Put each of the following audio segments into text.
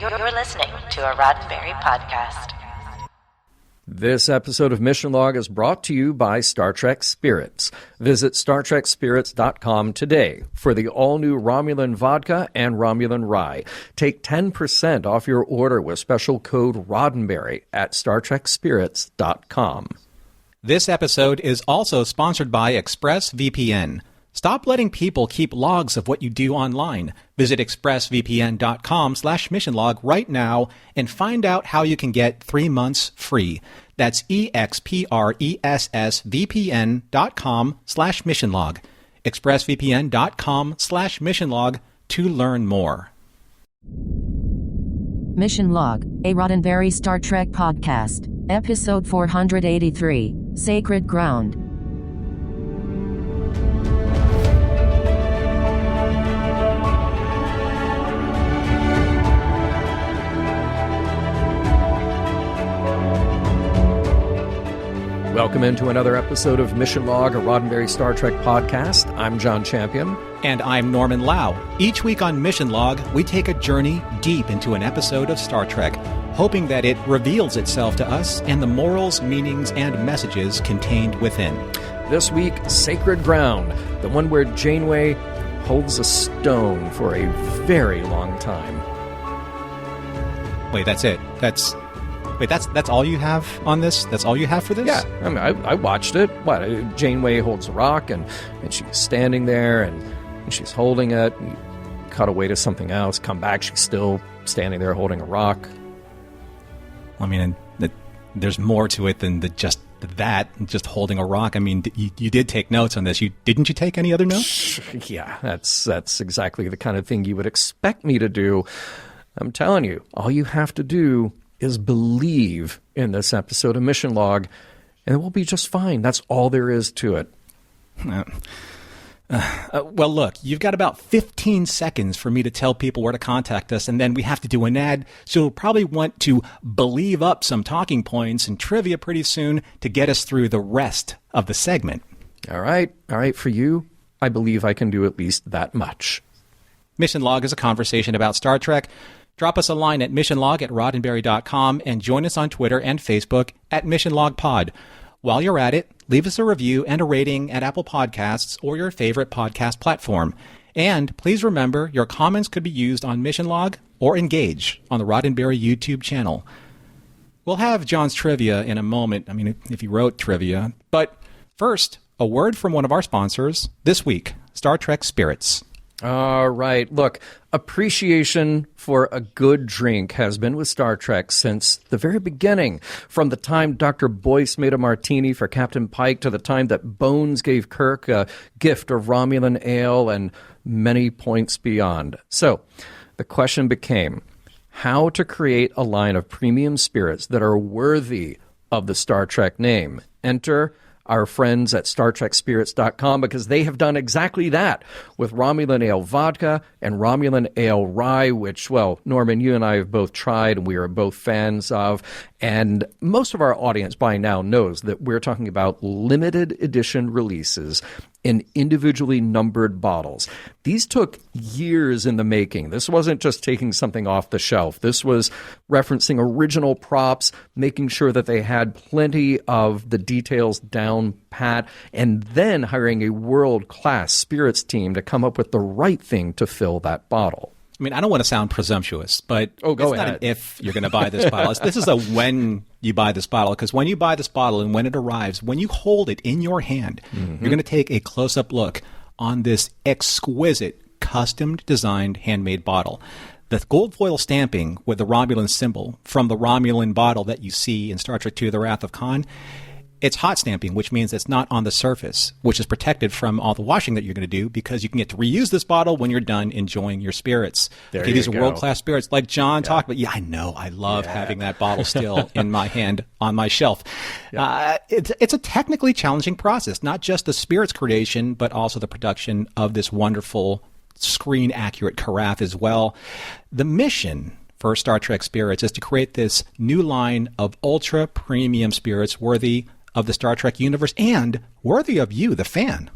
You're listening to a Roddenberry podcast. This episode of Mission Log is brought to you by Star Trek Spirits. Visit StarTrekSpirits.com today for the all-new Romulan Vodka and Romulan Rye. Take 10% off your order with special code Roddenberry at StarTrekSpirits.com. This episode is also sponsored by ExpressVPN. Stop letting people keep logs of what you do online. Visit expressvpn.com/missionlog right now and find out how you can get 3 months free. That's expressvpn.com/missionlog. expressvpn.com/missionlog to learn more. Mission Log, a Roddenberry Star Trek podcast. Episode 483, Sacred Ground. Welcome into another episode of Mission Log, a Roddenberry Star Trek podcast. I'm John Champion. And I'm Norman Lau. Each week on Mission Log, we take a journey deep into an episode of Star Trek, hoping that it reveals itself to us and the morals, meanings, and messages contained within. This week, Sacred Ground, the one where Janeway holds a stone for a very long time. Wait, that's it? That's all you have on this? That's all you have for this? Yeah, I mean, I watched it. Janeway holds a rock, and she's standing there, and she's holding it. And you cut away to something else, come back, she's still standing there holding a rock. I mean, there's more to it than just holding a rock. I mean, you did take notes on this. Didn't you take any other notes? Yeah, that's exactly the kind of thing you would expect me to do. I'm telling you, all you have to do is believe in this episode of Mission Log, and it will be just fine. That's all there is to it. Well, look, you've got about 15 seconds for me to tell people where to contact us, and then we have to do an ad, so you'll probably want to believe up some talking points and trivia pretty soon to get us through the rest of the segment. All right. For you, I believe I can do at least that much. Mission Log is a conversation about Star Trek. Drop us a line at missionlog@roddenberry.com and join us on Twitter and Facebook at MissionLogPod. While you're at it, leave us a review and a rating at Apple Podcasts or your favorite podcast platform. And please remember, your comments could be used on Mission Log or Engage on the Roddenberry YouTube channel. We'll have John's trivia in a moment. I mean, if he wrote trivia. But first, a word from one of our sponsors this week, Star Trek Spirits. All right. Look, appreciation for a good drink has been with Star Trek since the very beginning. From the time Dr. Boyce made a martini for Captain Pike to the time that Bones gave Kirk a gift of Romulan ale and many points beyond. So the question became how to create a line of premium spirits that are worthy of the Star Trek name. Enter our friends at StarTrekSpirits.com, because they have done exactly that with Romulan Ale Vodka and Romulan Ale Rye, which, well, Norman, you and I have both tried and we are both fans of. And most of our audience by now knows that we're talking about limited edition releases in individually numbered bottles. These took years in the making. This wasn't just taking something off the shelf. This was referencing original props, making sure that they had plenty of the details down pat, and then hiring a world-class spirits team to come up with the right thing to fill that bottle. I mean, I don't want to sound presumptuous, but go it's ahead. Not an if you're going to buy this bottle. This is a when you buy this bottle, because when you buy this bottle and when it arrives, when you hold it in your hand, you're going to take a close-up look on this exquisite, custom-designed, handmade bottle. The gold foil stamping with the Romulan symbol from the Romulan bottle that you see in Star Trek II, The Wrath of Khan, it's hot stamping, which means it's not on the surface, which is protected from all the washing that you're going to do, because you can get to reuse this bottle when you're done enjoying your spirits. These are world-class spirits, like John talked about. Yeah, I know. I love having that bottle still in my hand on my shelf. It's a technically challenging process, not just the spirits creation, but also the production of this wonderful screen-accurate carafe as well. The mission for Star Trek Spirits is to create this new line of ultra-premium spirits worthy of the Star Trek universe and worthy of you, the fan.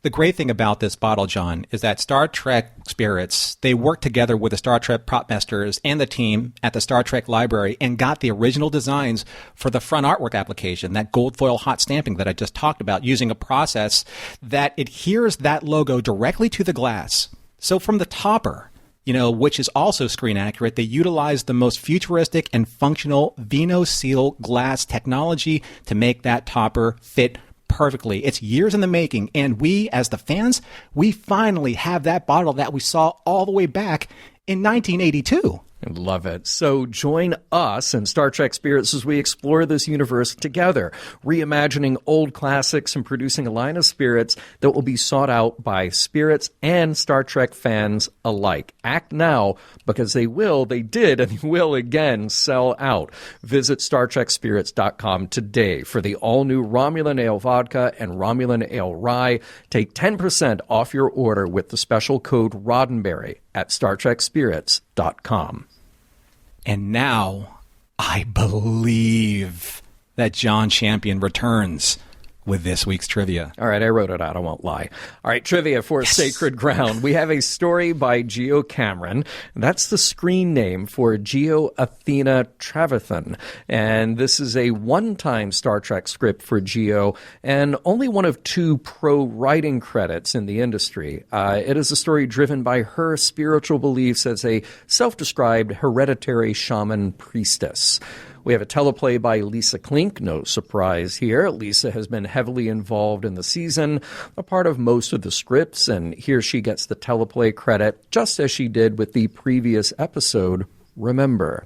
The great thing about this bottle, John, is that Star Trek Spirits, they worked together with the Star Trek prop masters and the team at the Star Trek library and got the original designs for the front artwork application, that gold foil hot stamping that I just talked about, using a process that adheres that logo directly to the glass. So from the topper, which is also screen accurate, they utilized the most futuristic and functional VinoSeal glass technology to make that topper fit perfectly. It's years in the making, and we, as the fans, we finally have that bottle that we saw all the way back in 1982. Love it. So join us and Star Trek Spirits as we explore this universe together, reimagining old classics and producing a line of spirits that will be sought out by spirits and Star Trek fans alike. Act now, because they did, and they will again sell out. Visit StarTrekSpirits.com today for the all-new Romulan Ale Vodka and Romulan Ale Rye. Take 10% off your order with the special code Roddenberry at StarTrekSpirits.com. And now, I believe that John Champion returns with this week's trivia. All right, I wrote it out, I won't lie. All right, trivia for Sacred Ground. We have a story by Geo Cameron. That's the screen name for Geo Athena Trevathan. And this is a one-time Star Trek script for Geo and only one of 2 pro writing credits in the industry. It is a story driven by her spiritual beliefs as a self-described hereditary shaman priestess. We have a teleplay by Lisa Klink, no surprise here. Lisa has been heavily involved in the season, a part of most of the scripts, and here she gets the teleplay credit, just as she did with the previous episode, Remember.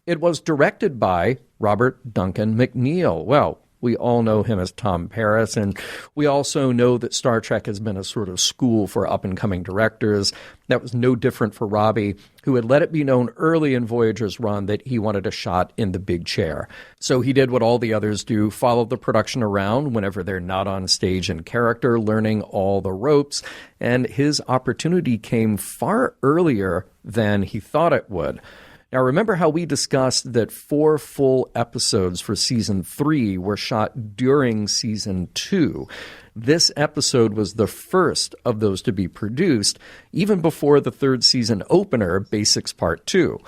It was directed by Robert Duncan McNeill. Well, we all know him as Tom Paris, and we also know that Star Trek has been a sort of school for up-and-coming directors. That was no different for Robbie, who had let it be known early in Voyager's run that he wanted a shot in the big chair. So he did what all the others do, followed the production around whenever they're not on stage in character, learning all the ropes, and his opportunity came far earlier than he thought it would. Now, remember how we discussed that 4 full episodes for Season 3 were shot during Season 2. This episode was the first of those to be produced, even before the 3rd season opener, Basics Part 2.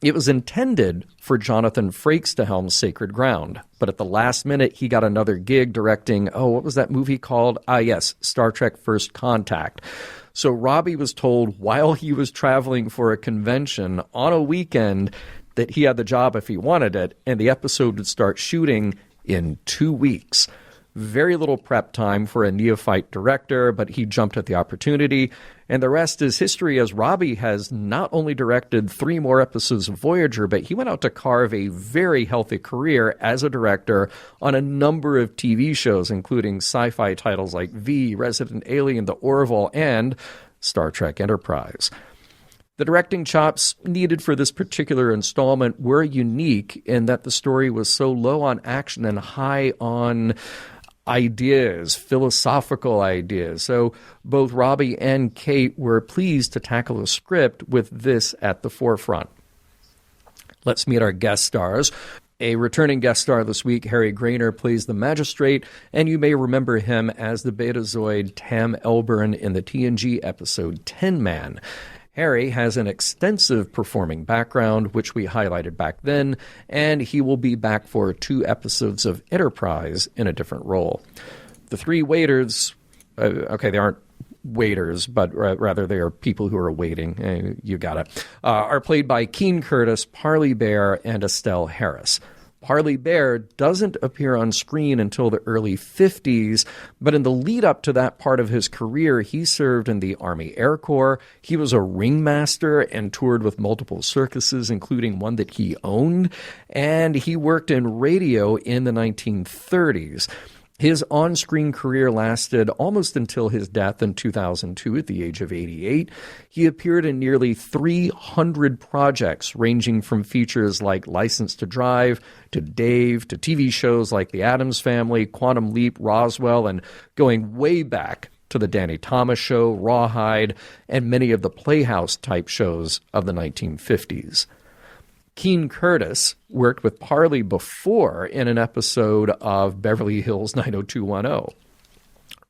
It was intended for Jonathan Frakes to helm Sacred Ground, but at the last minute, he got another gig directing, what was that movie called? Yes, Star Trek First Contact. So Robbie was told while he was traveling for a convention on a weekend that he had the job if he wanted it, and the episode would start shooting in 2 weeks. Very little prep time for a neophyte director, but he jumped at the opportunity. And the rest is history, as Robbie has not only directed 3 more episodes of Voyager, but he went out to carve a very healthy career as a director on a number of TV shows, including sci-fi titles like V, Resident Alien, The Orville, and Star Trek Enterprise. The directing chops needed for this particular installment were unique in that the story was so low on action and high on ideas, philosophical ideas. So both Robbie and Kate were pleased to tackle a script with this at the forefront. Let's meet our guest stars. A returning guest star this week, Harry Grainer, plays the Magistrate, and you may remember him as the Betazoid Tam Elburn in the TNG episode Tin Man. Harry has an extensive performing background, which we highlighted back then, and he will be back for 2 episodes of Enterprise in a different role. The 3 waiters, they aren't waiters, but rather they are people who are waiting, you got it, are played by Keen Curtis, Parley Bear, and Estelle Harris. Parley Bear doesn't appear on screen until the early 50s, but in the lead up to that part of his career, he served in the Army Air Corps. He was a ringmaster and toured with multiple circuses, including one that he owned, and he worked in radio in the 1930s. His on-screen career lasted almost until his death in 2002 at the age of 88. He appeared in nearly 300 projects, ranging from features like License to Drive, to Dave, to TV shows like The Addams Family, Quantum Leap, Roswell, and going way back to The Danny Thomas Show, Rawhide, and many of the Playhouse-type shows of the 1950s. Keen Curtis worked with Parley before in an episode of Beverly Hills 90210.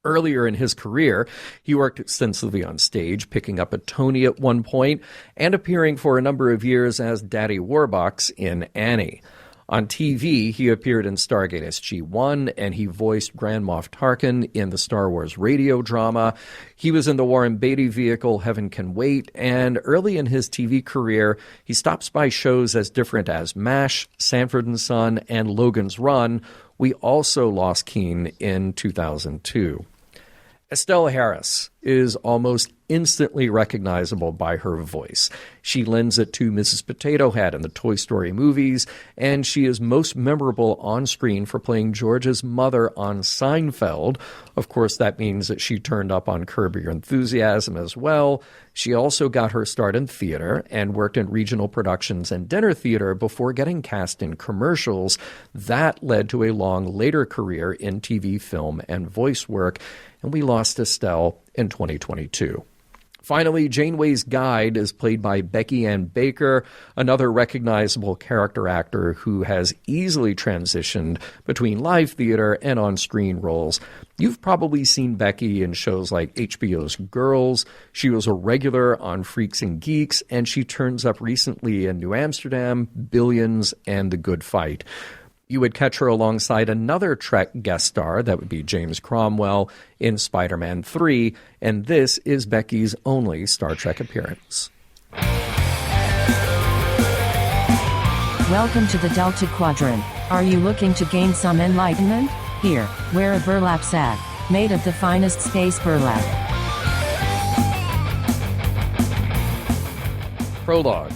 Earlier in his career, he worked extensively on stage, picking up a Tony at one point and appearing for a number of years as Daddy Warbucks in Annie. On TV, he appeared in Stargate SG-1, and he voiced Grand Moff Tarkin in the Star Wars radio drama. He was in the Warren Beatty vehicle Heaven Can Wait, and early in his TV career, he stops by shows as different as MASH, Sanford & Son, and Logan's Run. We also lost Keen in 2002. Estelle Harris is almost instantly recognizable by her voice. She lends it to Mrs. Potato Head in the Toy Story movies, and she is most memorable on screen for playing George's mother on Seinfeld. Of course, that means that she turned up on Curb Your Enthusiasm as well. She also got her start in theater and worked in regional productions and dinner theater before getting cast in commercials. That led to a long later career in TV, film, and voice work, and we lost Estelle in 2022. Finally, Janeway's guide is played by Becky Ann Baker, another recognizable character actor who has easily transitioned between live theater and on-screen roles. You've probably seen Becky in shows like HBO's Girls. She was a regular on Freaks and Geeks, and she turns up recently in New Amsterdam, Billions, and The Good Fight. You would catch her alongside another Trek guest star, that would be James Cromwell, in Spider-Man 3, and this is Becky's only Star Trek appearance. Welcome to the Delta Quadrant. Are you looking to gain some enlightenment? Here, wear a burlap sack, made of the finest space burlap. Prologue.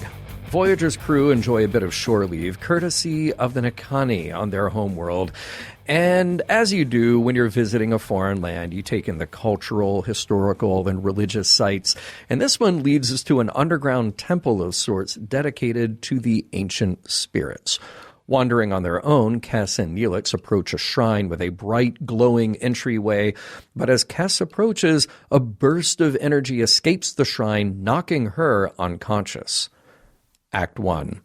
Voyager's crew enjoy a bit of shore leave, courtesy of the Nakani on their homeworld. And as you do when you're visiting a foreign land, you take in the cultural, historical, and religious sites. And this one leads us to an underground temple of sorts dedicated to the ancient spirits. Wandering on their own, Kes and Neelix approach a shrine with a bright, glowing entryway. But as Kes approaches, a burst of energy escapes the shrine, knocking her unconscious. Act 1.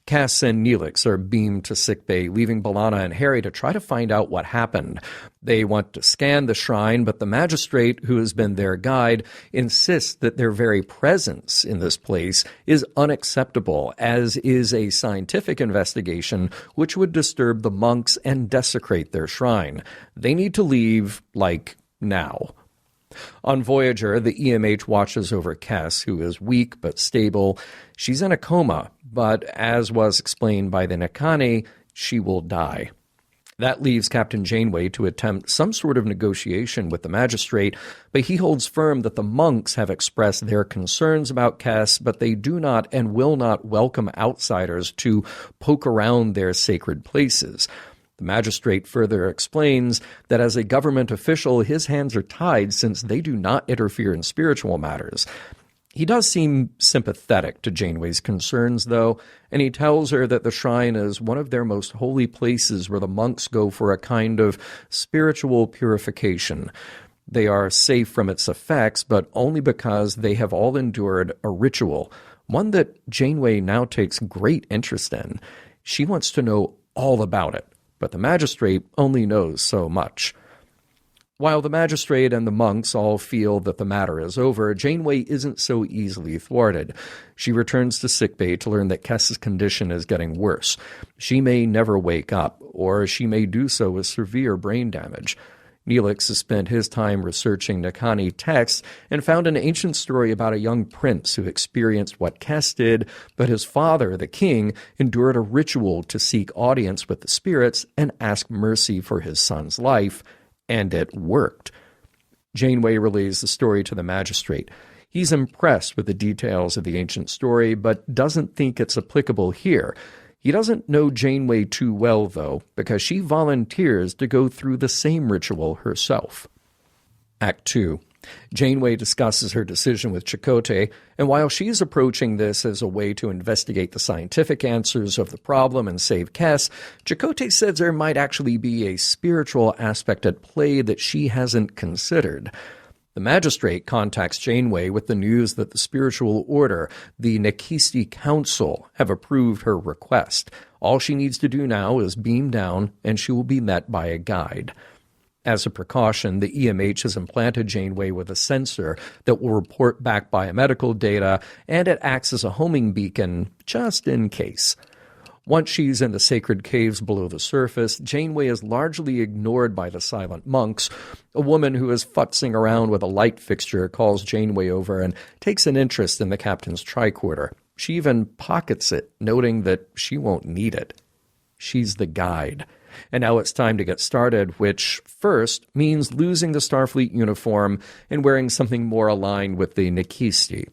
Kes and Neelix are beamed to sickbay, leaving B'Elanna and Harry to try to find out what happened. They want to scan the shrine, but the magistrate, who has been their guide, insists that their very presence in this place is unacceptable, as is a scientific investigation which would disturb the monks and desecrate their shrine. They need to leave, now. On Voyager, the EMH watches over Kes, who is weak but stable. She's in a coma, but as was explained by the Nakani, she will die. That leaves Captain Janeway to attempt some sort of negotiation with the magistrate, but he holds firm that the monks have expressed their concerns about Kes, but they do not and will not welcome outsiders to poke around their sacred places. The magistrate further explains that as a government official, his hands are tied since they do not interfere in spiritual matters. He does seem sympathetic to Janeway's concerns, though, and he tells her that the shrine is one of their most holy places where the monks go for a kind of spiritual purification. They are safe from its effects, but only because they have all endured a ritual, one that Janeway now takes great interest in. She wants to know all about it, but the magistrate only knows so much. While the magistrate and the monks all feel that the matter is over, Janeway isn't so easily thwarted. She returns to sickbay to learn that Kes's condition is getting worse. She may never wake up, or she may do so with severe brain damage. Neelix has spent his time researching Nakani texts and found an ancient story about a young prince who experienced what Kes did, but his father, the king, endured a ritual to seek audience with the spirits and ask mercy for his son's life, and it worked. Janeway relays the story to the magistrate. He's impressed with the details of the ancient story, but doesn't think it's applicable here. He doesn't know Janeway too well, though, because she volunteers to go through the same ritual herself. Act 2. Janeway discusses her decision with Chakotay, and while she's approaching this as a way to investigate the scientific answers of the problem and save Kes, Chakotay says there might actually be a spiritual aspect at play that she hasn't considered. The magistrate contacts Janeway with the news that the spiritual order, the Nakisti Council, have approved her request. All she needs to do now is beam down, and she will be met by a guide. As a precaution, the EMH has implanted Janeway with a sensor that will report back biomedical data, and it acts as a homing beacon just in case. Once she's in the sacred caves below the surface, Janeway is largely ignored by the silent monks. A woman who is futzing around with a light fixture calls Janeway over and takes an interest in the captain's tricorder. She even pockets it, noting that she won't need it. She's the guide. And now it's time to get started, which first means losing the Starfleet uniform and wearing something more aligned with the Nikisti.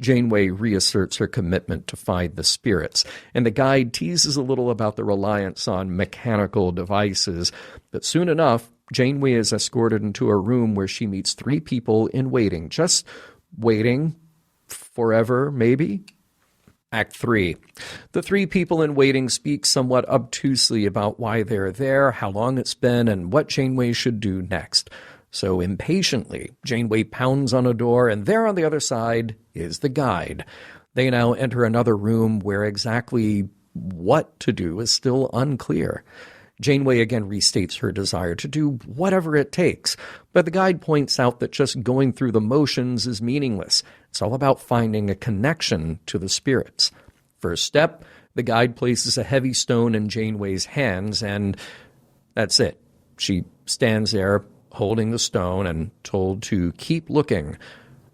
Janeway reasserts her commitment to find the spirits, and the guide teases a little about the reliance on mechanical devices. But soon enough, Janeway is escorted into a room where she meets 3 people in waiting. Just waiting forever, maybe? Act 3. The 3 people in waiting speak somewhat obtusely about why they're there, how long it's been, and what Janeway should do next. So impatiently, Janeway pounds on a door, and there on the other side is the guide. They now enter another room where exactly what to do is still unclear. Janeway again restates her desire to do whatever it takes, but the guide points out that just going through the motions is meaningless. It's all about finding a connection to the spirits. First step, the guide places a heavy stone in Janeway's hands, and that's it. She stands there holding the stone and told to keep looking.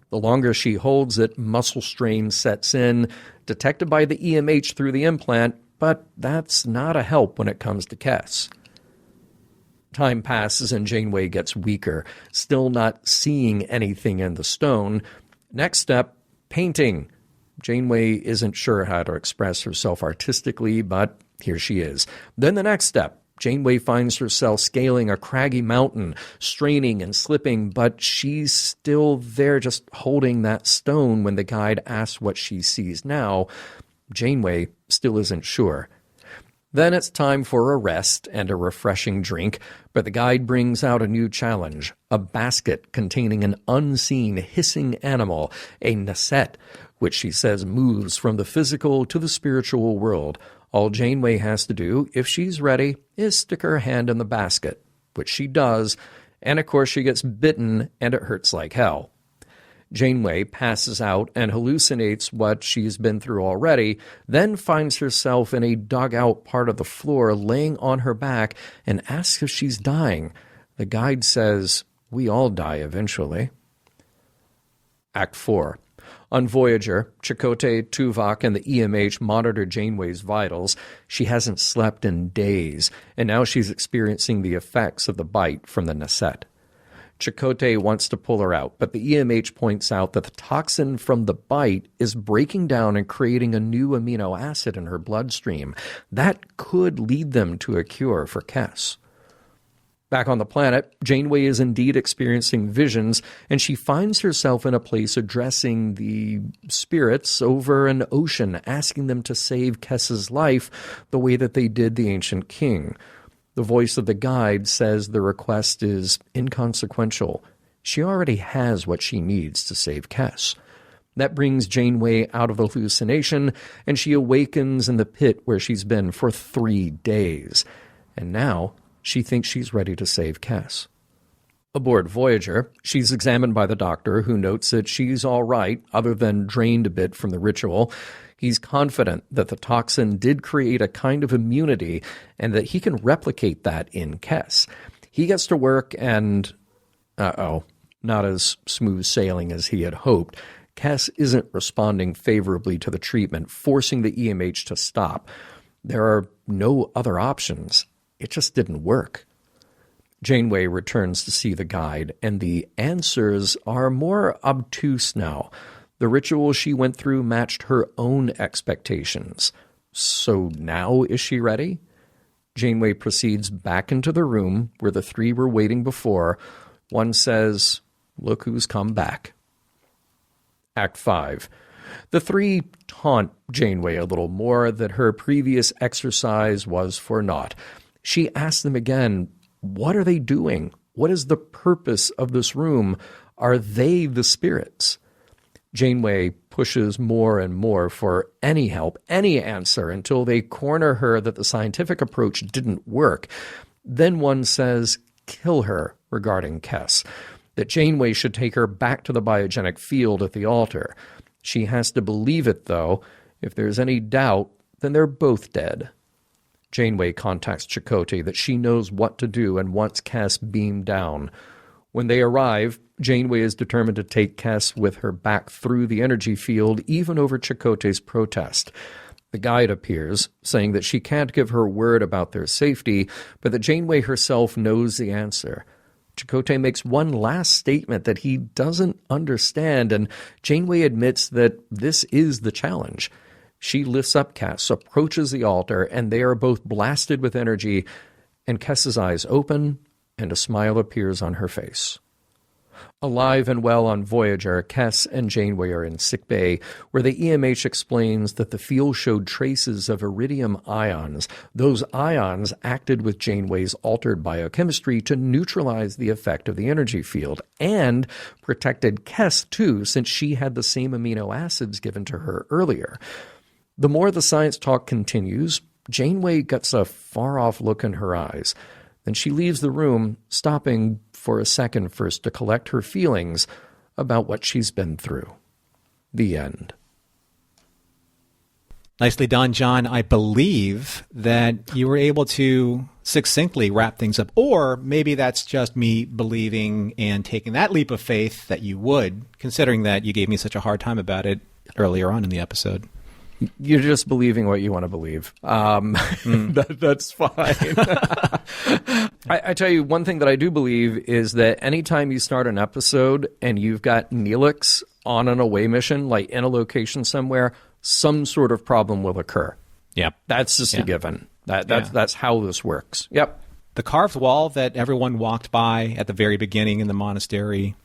The longer she holds it, muscle strain sets in, detected by the EMH through the implant, but that's not a help when it comes to Kes. Time passes and Janeway gets weaker, still not seeing anything in the stone. Next step, painting. Janeway isn't sure how to express herself artistically, but here she is. Then the next step. Janeway finds herself scaling a craggy mountain, straining and slipping, but she's still there just holding that stone when the guide asks what she sees now. Janeway still isn't sure. Then it's time for a rest and a refreshing drink, but the guide brings out a new challenge, a basket containing an unseen hissing animal, a nasette, which she says moves from the physical to the spiritual world. All Janeway has to do, if she's ready, is stick her hand in the basket, which she does, and of course she gets bitten and it hurts like hell. Janeway passes out and hallucinates what she's been through already, then finds herself in a dug-out part of the floor laying on her back and asks if she's dying. The guide says, "We all die eventually." Act 4. On Voyager, Chakotay, Tuvok, and the EMH monitor Janeway's vitals. She hasn't slept in days, and now she's experiencing the effects of the bite from the nasette. Chakotay wants to pull her out, but the EMH points out that the toxin from the bite is breaking down and creating a new amino acid in her bloodstream. That could lead them to a cure for Kes. Back on the planet, Janeway is indeed experiencing visions, and she finds herself in a place addressing the spirits over an ocean, asking them to save Kes's life the way that they did the ancient king. The voice of the guide says the request is inconsequential. She already has what she needs to save Kes. That brings Janeway out of the hallucination, and she awakens in the pit where she's been for 3 days. And now she thinks she's ready to save Kes. Aboard Voyager, she's examined by the doctor, who notes that she's all right, other than drained a bit from the ritual. He's confident that the toxin did create a kind of immunity and that he can replicate that in Kes. He gets to work and, not as smooth sailing as he had hoped. Kes isn't responding favorably to the treatment, forcing the EMH to stop. There are no other options. It just didn't work. Janeway returns to see the guide, and the answers are more obtuse now. The ritual she went through matched her own expectations. So now is she ready? Janeway proceeds back into the room where the 3 were waiting before. One says, "Look who's come back." Act 5. The 3 taunt Janeway a little more that her previous exercise was for naught. She asks them again, what are they doing? What is the purpose of this room? Are they the spirits? Janeway pushes more and more for any help, any answer, until they corner her that the scientific approach didn't work. Then one says, kill her regarding Kes, that Janeway should take her back to the biogenic field at the altar. She has to believe it, though. If there's any doubt, then they're both dead. Janeway contacts Chakotay that she knows what to do and wants Kes beamed down. When they arrive, Janeway is determined to take Kes with her back through the energy field, even over Chakotay's protest. The guide appears, saying that she can't give her word about their safety, but that Janeway herself knows the answer. Chakotay makes one last statement that he doesn't understand, and Janeway admits that this is the challenge. She lifts up Kes, approaches the altar, and they are both blasted with energy, and Kes's eyes open, and a smile appears on her face. Alive and well on Voyager, Kes and Janeway are in sickbay, where the EMH explains that the field showed traces of iridium ions. Those ions acted with Janeway's altered biochemistry to neutralize the effect of the energy field, and protected Kes, too, since she had the same amino acids given to her earlier. The more the science talk continues, Janeway gets a far-off look in her eyes. Then she leaves the room, stopping for a second first to collect her feelings about what she's been through. The end. Nicely done, John. I believe that you were able to succinctly wrap things up. Or maybe that's just me believing and taking that leap of faith that you would, considering that you gave me such a hard time about it earlier on in the episode. You're just believing what you want to believe. That's fine. I tell you, one thing that I do believe is that anytime you start an episode and you've got Neelix on an away mission, like in a location somewhere, some sort of problem will occur. Yep. That's just a given. That's how this works. Yep. The carved wall that everyone walked by at the very beginning in the monastery,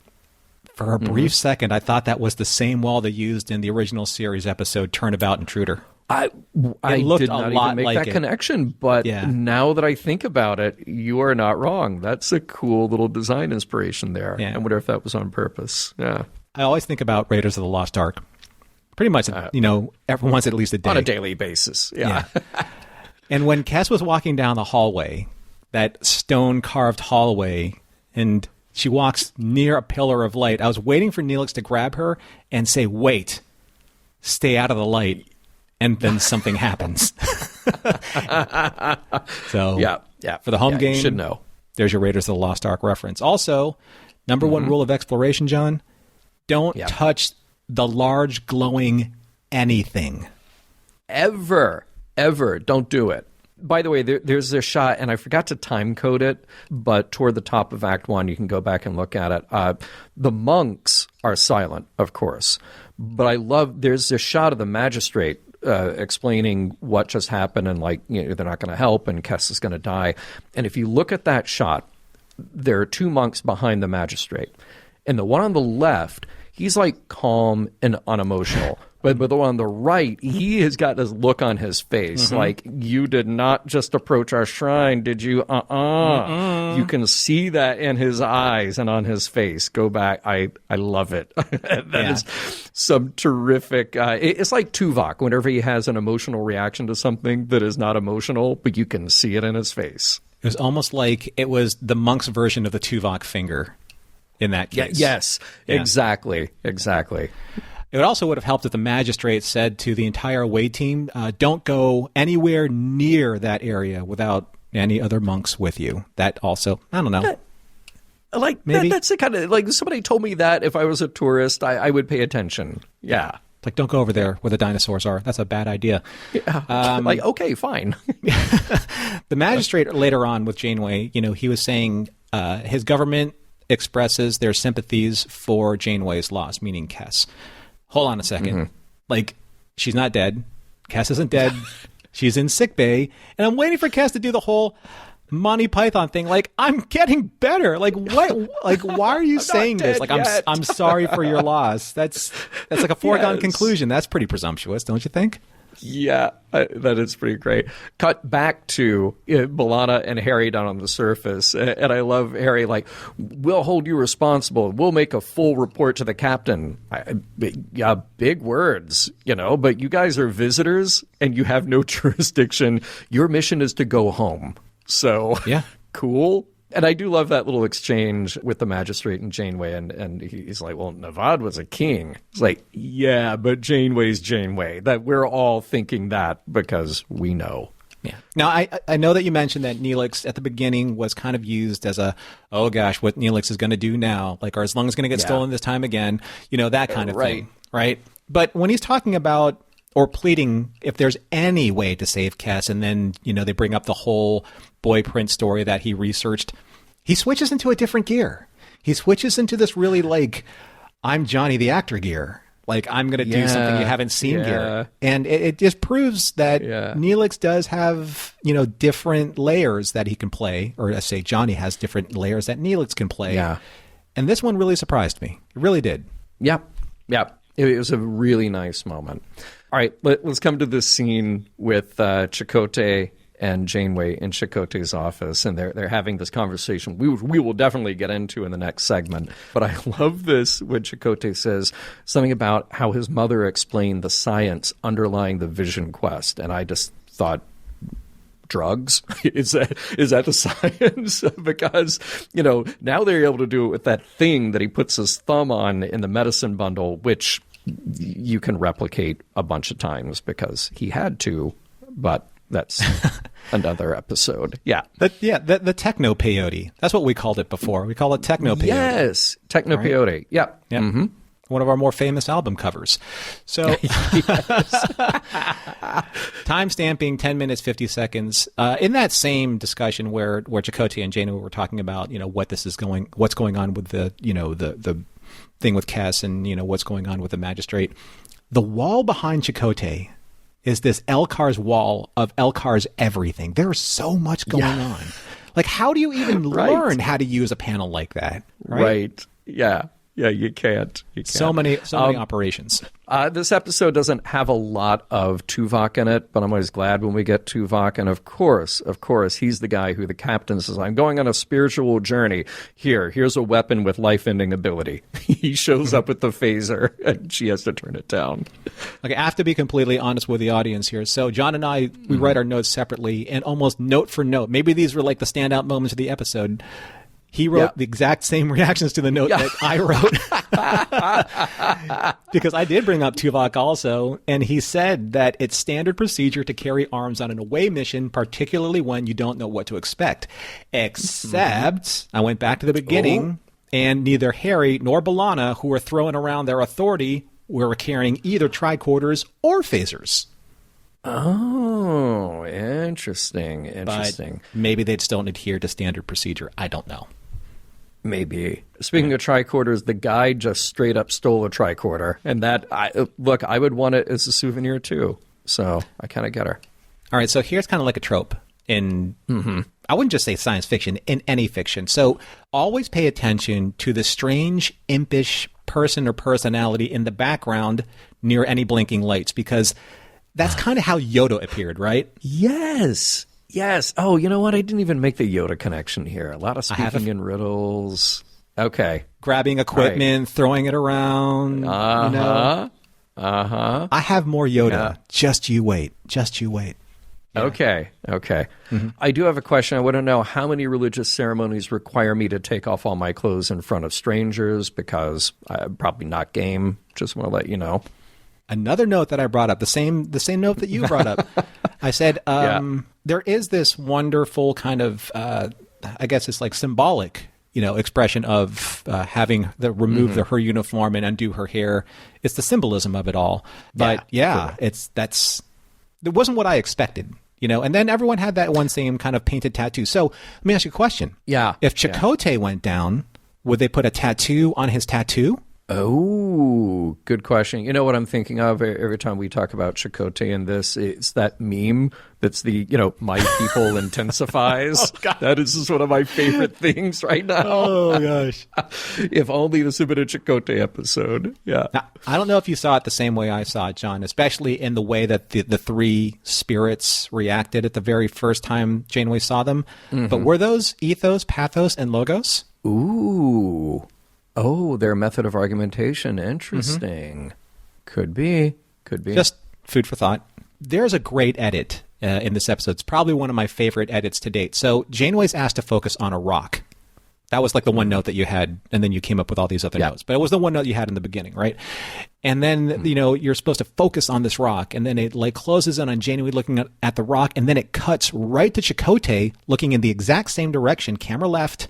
for a brief second, I thought that was the same wall they used in the original series episode Turnabout Intruder. I did not even make that connection, but now that I think about it, you are not wrong. That's a cool little design inspiration there. Yeah. I wonder if that was on purpose. Yeah. I always think about Raiders of the Lost Ark. Pretty much, every once at least a day. On a daily basis, yeah. And when Kes was walking down the hallway, that stone-carved hallway, and she walks near a pillar of light, I was waiting for Neelix to grab her and say, wait, stay out of the light, and then something happens. So, for the home game, you should know. There's your Raiders of the Lost Ark reference. Also, number one rule of exploration, John, don't touch the large glowing anything. Ever. Don't do it. By the way, there's this shot, and I forgot to time code it, but toward the top of Act 1, you can go back and look at it. The monks are silent, of course, but there's this shot of the magistrate explaining what just happened, and they're not going to help, and Kes is going to die. And if you look at that shot, there are two monks behind the magistrate. And the one on the left, he's calm and unemotional. But the one on the right, he has got this look on his face, like, you did not just approach our shrine, did you? You can see that in his eyes and on his face. Go back. I love it. That is some terrific... it's like Tuvok, whenever he has an emotional reaction to something that is not emotional, but you can see it in his face. It was almost like it was the monk's version of the Tuvok finger in that case. Yes, exactly. It also would have helped if the magistrate said to the entire away team, don't go anywhere near that area without any other monks with you. That also, I don't know. Maybe. That's the kind of, somebody told me that if I was a tourist, I would pay attention. Yeah. Don't go over there where the dinosaurs are. That's a bad idea. Yeah. Okay, fine. The magistrate later on with Janeway, he was saying his government expresses their sympathies for Janeway's loss, meaning Kes. Hold on a second. She's not dead. Kes isn't dead. She's in sickbay. And I'm waiting for Kes to do the whole Monty Python thing. I'm getting better. What? Why are you saying this? I'm sorry for your loss. That's like a foregone conclusion. That's pretty presumptuous, don't you think? Yeah, that is pretty great. Cut back to B'Elanna and Harry down on the surface. And I love Harry, we'll hold you responsible. We'll make a full report to the captain. Big words, but you guys are visitors and you have no jurisdiction. Your mission is to go home. So, cool. And I do love that little exchange with the magistrate and Janeway, and he's like, well, Navad was a king. It's like, yeah, but Janeway's Janeway. That we're all thinking that because we know. Yeah. Now, I know that you mentioned that Neelix at the beginning was kind of used as a, oh gosh, what Neelix is going to do now, like, or as long as it's going to get stolen this time again, that kind of thing, right? But when he's talking about or pleading if there's any way to save Kes, and then, they bring up the whole boy prince story that he researched, he switches into a different gear. He switches into this really like, I'm Johnny the actor gear. Like, I'm going to do something you haven't seen gear. And it just proves that Neelix does have, different layers that he can play. Or I say Johnny has different layers that Neelix can play. Yeah. And this one really surprised me. It really did. Yep. It was a really nice moment. All right, let's come to this scene with Chakotay and Janeway in Chakotay's office, and they're having this conversation we will definitely get into in the next segment. But I love this when Chakotay says something about how his mother explained the science underlying the Vision Quest, and I just thought, drugs? Is that the science? Because, now they're able to do it with that thing that he puts his thumb on in the medicine bundle, which you can replicate a bunch of times because he had to, but that's another episode. Yeah. The techno peyote. That's what we called it before. We call it techno peyote. Yes, techno peyote. Right? Yeah. Mm-hmm. One of our more famous album covers. So, time stamping 10 minutes, 50 seconds. In that same discussion where Chakotay and Janeway were talking about, what's going on with the, the thing with Kes and, what's going on with the magistrate. The wall behind Chakotay is this Elkar's wall of Elkar's everything. There's so much going on. Like, how do you even learn how to use a panel like that? Right. Yeah. Yeah, you can't. So many operations. This episode doesn't have a lot of Tuvok in it, but I'm always glad when we get Tuvok. And of course, he's the guy who the captain says, I'm going on a spiritual journey. Here's a weapon with life-ending ability. He shows up with the phaser, and she has to turn it down. Okay, I have to be completely honest with the audience here. So John and I, we write our notes separately, and almost note for note, maybe these were like the standout moments of the episode. He wrote the exact same reactions to the note that I wrote. Because I did bring up Tuvok also, and he said that it's standard procedure to carry arms on an away mission, particularly when you don't know what to expect. Except, I went back to the beginning, and neither Harry nor B'Elanna, who were throwing around their authority, were carrying either tricorders or phasers. Oh, interesting. But maybe they'd still adhere to standard procedure. I don't know. Maybe. Speaking of tricorders, the guy just straight up stole a tricorder. And that, I would want it as a souvenir too. So I kind of get her. All right, so here's kind of like a trope in, I wouldn't just say science fiction, in any fiction. So always pay attention to the strange, impish person or personality in the background near any blinking lights, because that's kind of how Yoda appeared, right? Yes. Oh, you know what? I didn't even make the Yoda connection here. A lot of speaking in riddles. Okay. Grabbing equipment, throwing it around. I have more Yoda. Yeah. Just you wait. Yeah. Okay. Mm-hmm. I do have a question. I want to know how many religious ceremonies require me to take off all my clothes in front of strangers, because I'm probably not game. Just want to let you know. Another note that I brought up, the same note that you brought up. I said, there is this wonderful kind of, I guess it's like symbolic, expression of having remove her uniform and undo her hair. It's the symbolism of it all. But it wasn't what I expected. And then everyone had that one same kind of painted tattoo. So let me ask you a question. Yeah. If Chakotay went down, would they put a tattoo on his tattoo? Oh, good question. You know what I'm thinking of every time we talk about Chakotay in this? It's that meme that's the, my people intensifies. That is just one of my favorite things right now. Oh, gosh. If only this had been a Chakotay episode. Yeah. Now, I don't know if you saw it the same way I saw it, John, especially in the way that the three spirits reacted at the very first time Janeway saw them. Mm-hmm. But were those ethos, pathos, and logos? Ooh. Oh, their method of argumentation. Interesting. Could be. Just food for thought. There's a great edit in this episode. It's probably one of my favorite edits to date. So Janeway's asked to focus on a rock. That was like the one note that you had, and then you came up with all these other notes. But it was the one note you had in the beginning, right? And then, you're supposed to focus on this rock, and then it like closes in on Janeway looking at the rock, and then it cuts right to Chakotay looking in the exact same direction, camera left,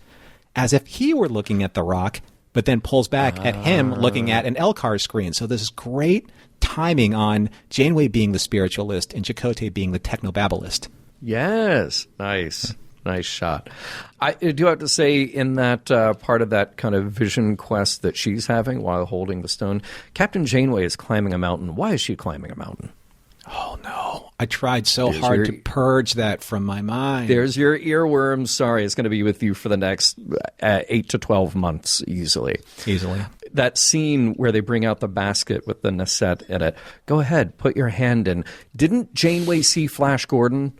as if he were looking at the rock, but then pulls back at him looking at an LCAR screen. So this is great timing on Janeway being the spiritualist and Chakotay being the technobabblist. Yes. Nice shot. I do have to say, in that part of that kind of vision quest that she's having while holding the stone, Captain Janeway is climbing a mountain. Why is she climbing a mountain? Oh, no. I tried so hard to purge that from my mind. There's your earworm. Sorry, it's going to be with you for the next 8 to 12 months easily. That scene where they bring out the basket with the Nasette in it. Go ahead, put your hand in. Didn't Janeway see Flash Gordon?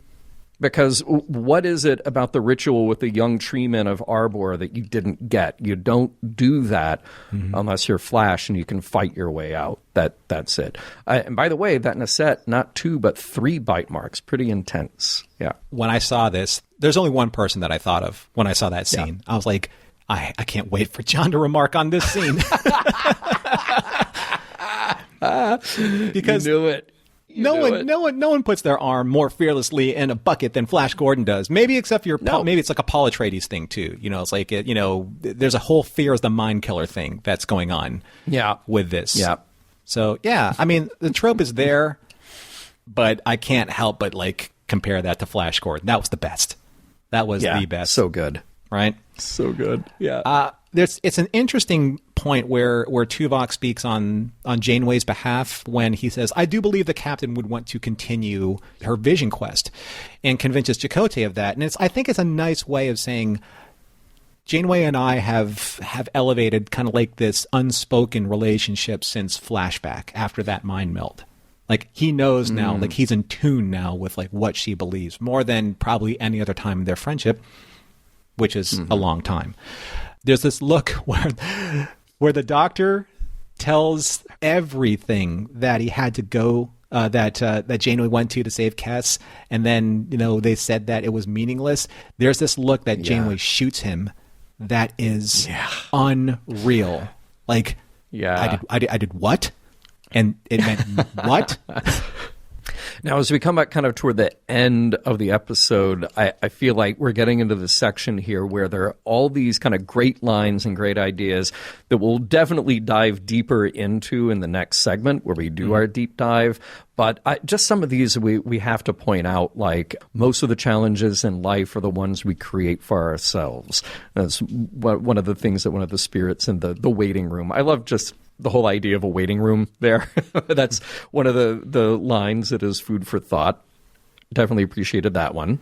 Because what is it about the ritual with the young treemen of Arbor that you didn't get? You don't do that unless you're Flash and you can fight your way out. That's it. And by the way, that Nasette, not 2 but 3 bite marks. Pretty intense. Yeah. When I saw this, there's only one person that I thought of when I saw that scene. Yeah. I was like, I can't wait for John to remark on this scene. Because you knew it. No one puts their arm more fearlessly in a bucket than Flash Gordon does. Maybe except maybe it's like a Paul Atreides thing too. It's like there's a whole fear as the mind killer thing that's going on. Yeah. With this. Yeah. So yeah, I mean the trope is there, but I can't help but like compare that to Flash Gordon. That was the best. That was the best. So good. Right. So good. Yeah. It's an interesting point where Tuvok speaks on Janeway's behalf when he says, I do believe the captain would want to continue her vision quest, and convinces Chakotay of that. And I think it's a nice way of saying Janeway and I have elevated kind of like this unspoken relationship since Flashback after that mind meld. Like he knows now, like he's in tune now with like what she believes more than probably any other time in their friendship, which is a long time. There's this look where the Doctor tells everything that he had to go, that Janeway went to save Kes, and then they said that it was meaningless. There's this look that Janeway shoots him that is unreal. Like, I did what? And it meant what? Now, as we come back kind of toward the end of the episode, I feel like we're getting into the section here where there are all these kind of great lines and great ideas that we'll definitely dive deeper into in the next segment where we do our deep dive. But just some of these we have to point out, like most of the challenges in life are the ones we create for ourselves. That's one of the things that one of the spirits in the waiting room. I love just the whole idea of a waiting room there. That's one of the lines that is food for thought. Definitely appreciated that one.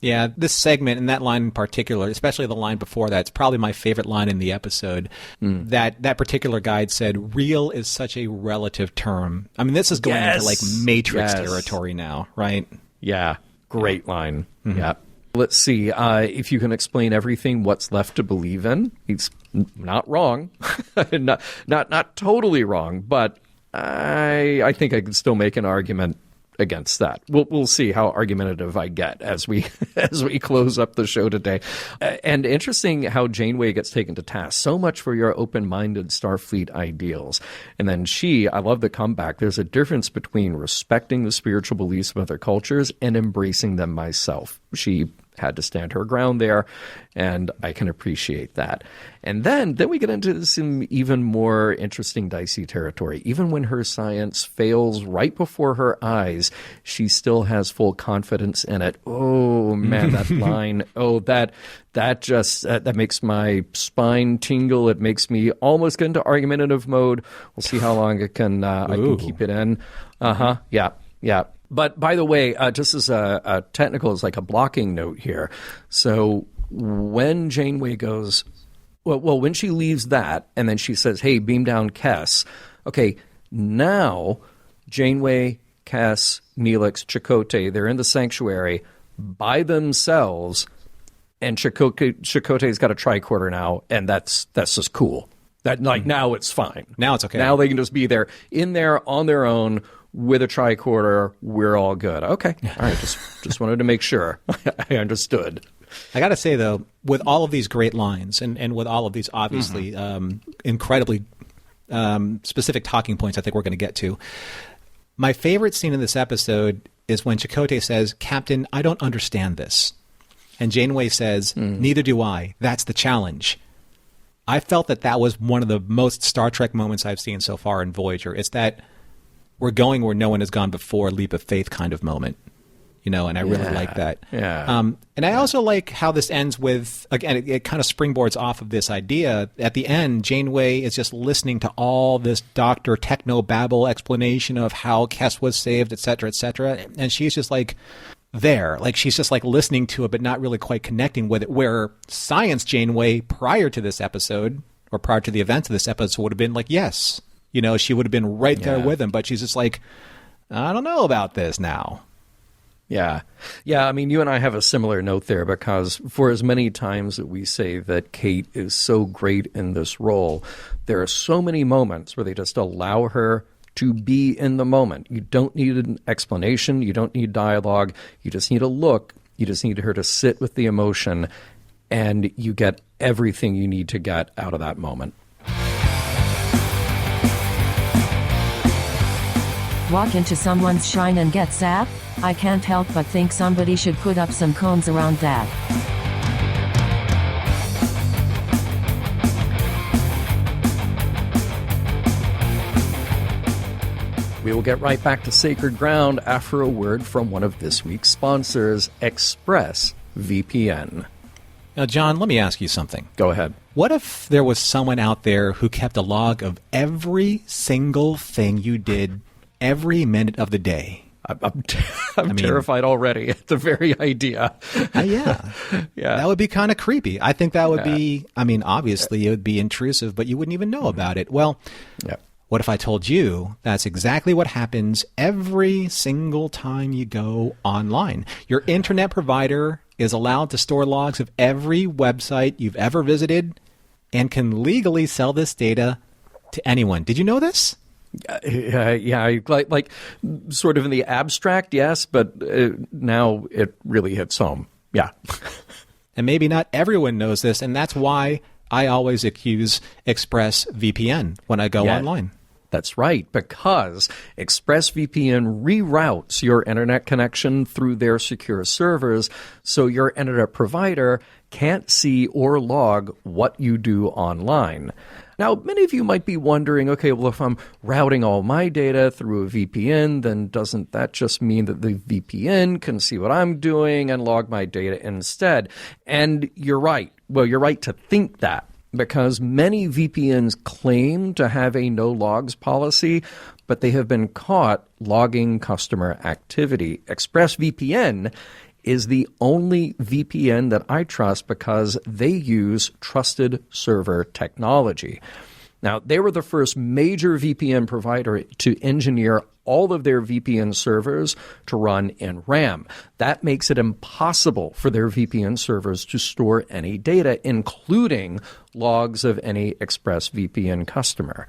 Yeah, this segment and that line in particular, especially the line before that, it's probably my favorite line in the episode. That particular guide said, real is such a relative term. I mean, this is going into like Matrix territory now, right? Yeah, great line. Yeah. Let's see. If you can explain everything, what's left to believe in? He's not wrong. not totally wrong, but I think I can still make an argument against that. We'll see how argumentative I get as we close up the show today. And interesting how Janeway gets taken to task. So much for your open-minded Starfleet ideals. And then I love the comeback. There's a difference between respecting the spiritual beliefs of other cultures and embracing them myself. She had to stand her ground there, and I can appreciate that. And then we get into some even more interesting dicey territory. Even when her science fails right before her eyes, she still has full confidence in it. Oh man, that line! Oh, that makes my spine tingle. It makes me almost get into argumentative mode. We'll see how long I can keep it in. Yeah. But by the way, just as a technical, it's like a blocking note here. So when Janeway goes, well, when she leaves that, and then she says, "Hey, beam down Kes." Okay, now Janeway, Kes, Neelix, Chakotay, they're in the sanctuary by themselves, and Chakotay's got a tricorder now, and that's just cool. That now it's fine. Now it's okay. Now they can just be there on their own, with a tricorder, we're all good. Okay. All right. Just wanted to make sure I understood. I got to say, though, with all of these great lines and with all of these obviously incredibly specific talking points I think we're going to get to, my favorite scene in this episode is when Chakotay says, "Captain, I don't understand this." And Janeway says, "Neither do I. That's the challenge." I felt that was one of the most Star Trek moments I've seen so far in Voyager. It's that we're going where no one has gone before, leap of faith kind of moment. And I really like that. Yeah. And I also like how this ends with, again, it kind of springboards off of this idea. At the end, Janeway is just listening to all this Dr. Techno-babble explanation of how Kes was saved, et cetera, and she's just like there. Like, she's just like listening to it, but not really quite connecting with it, where Science Janeway prior to this episode, or prior to the events of this episode, would have been like, yes. She would have been right there with him, but she's just like, I don't know about this now. Yeah. I mean, you and I have a similar note there, because for as many times that we say that Kate is so great in this role, there are so many moments where they just allow her to be in the moment. You don't need an explanation. You don't need dialogue. You just need a look. You just need her to sit with the emotion, and you get everything you need to get out of that moment. Walk into someone's shrine and get zapped? I can't help but think somebody should put up some cones around that. We will get right back to Sacred Ground after a word from one of this week's sponsors, ExpressVPN. Now, John, let me ask you something. Go ahead. What if there was someone out there who kept a log of every single thing you did every minute of the day? I'm terrified already at the very idea. Yeah. That would be kind of creepy. I think that would be, obviously it would be intrusive, but you wouldn't even know about it. Well, what if I told you that's exactly what happens every single time you go online? Your internet provider is allowed to store logs of every website you've ever visited and can legally sell this data to anyone. Did you know this? Like sort of in the abstract, yes, but now it really hits home. Yeah. And maybe not everyone knows this, and that's why I always accuse ExpressVPN when I go online. That's right, because ExpressVPN reroutes your internet connection through their secure servers, so your internet provider can't see or log what you do online. Now, many of you might be wondering, okay, well, if I'm routing all my data through a VPN, then doesn't that just mean that the VPN can see what I'm doing and log my data instead? And you're right. Well, you're right to think that, because many VPNs claim to have a no logs policy, but they have been caught logging customer activity. ExpressVPN is the only VPN that I trust because they use trusted server technology. Now, they were the first major VPN provider to engineer all of their VPN servers to run in RAM. That makes it impossible for their VPN servers to store any data, including logs of any ExpressVPN customer.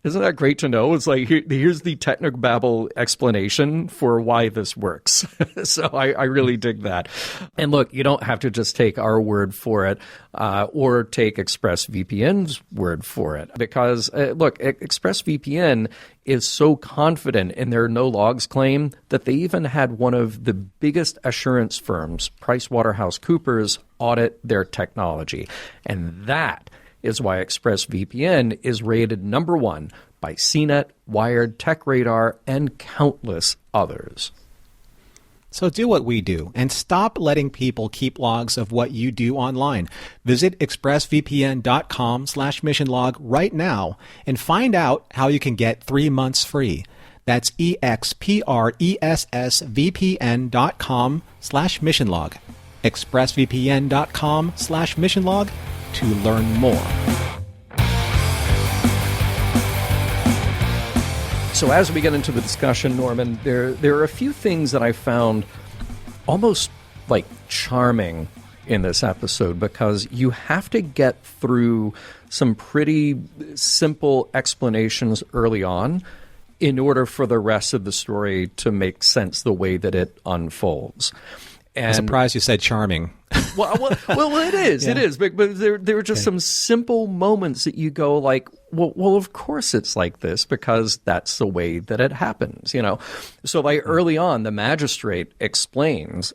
Isn't that great to know? It's like, here's the technobabble explanation for why this works. So I really dig that. And look, you don't have to just take our word for it or take ExpressVPN's word for it. Because, look, ExpressVPN is so confident in their no logs claim that they even had one of the biggest assurance firms, PricewaterhouseCoopers, audit their technology. And that is why ExpressVPN is rated number one by CNET, Wired, TechRadar, and countless others. So do what we do and stop letting people keep logs of what you do online. Visit expressvpn.com/missionlog right now and find out how you can get 3 months free. That's expressvpn.com/missionlog. expressvpn.com/missionlog to learn more. So as we get into the discussion, Norman, there are a few things that I found almost like charming in this episode, because you have to get through some pretty simple explanations early on in order for the rest of the story to make sense the way that it unfolds. And, I'm surprised you said charming. well, it is. Yeah. It is. But there are just some simple moments that you go like, well, of course it's like this because that's the way that it happens, So like early on, the magistrate explains,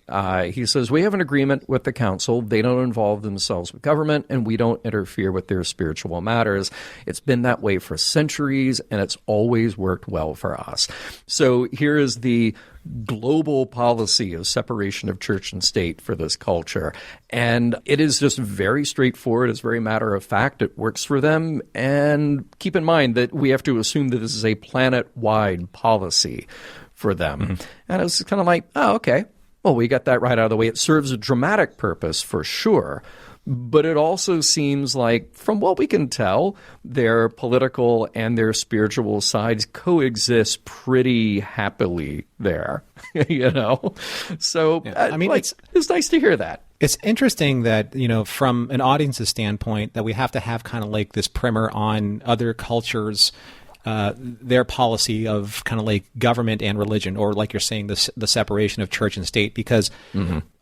he says, we have an agreement with the council. They don't involve themselves with government and we don't interfere with their spiritual matters. It's been that way for centuries and it's always worked well for us. So here is the global policy of separation of church and state for this culture. And it is just very straightforward. It's very matter of fact. It works for them. And keep in mind that we have to assume that this is a planet-wide policy for them. Mm-hmm. And it's kind of like, oh, okay. Well, we got that right out of the way. It serves a dramatic purpose for sure. But it also seems like, from what we can tell, their political and their spiritual sides coexist pretty happily there, So, yeah. I mean, it's nice to hear that. It's interesting that, from an audience's standpoint, that we have to have kind of like this primer on other cultures, their policy of kind of like government and religion, or like you're saying, the separation of church and state, because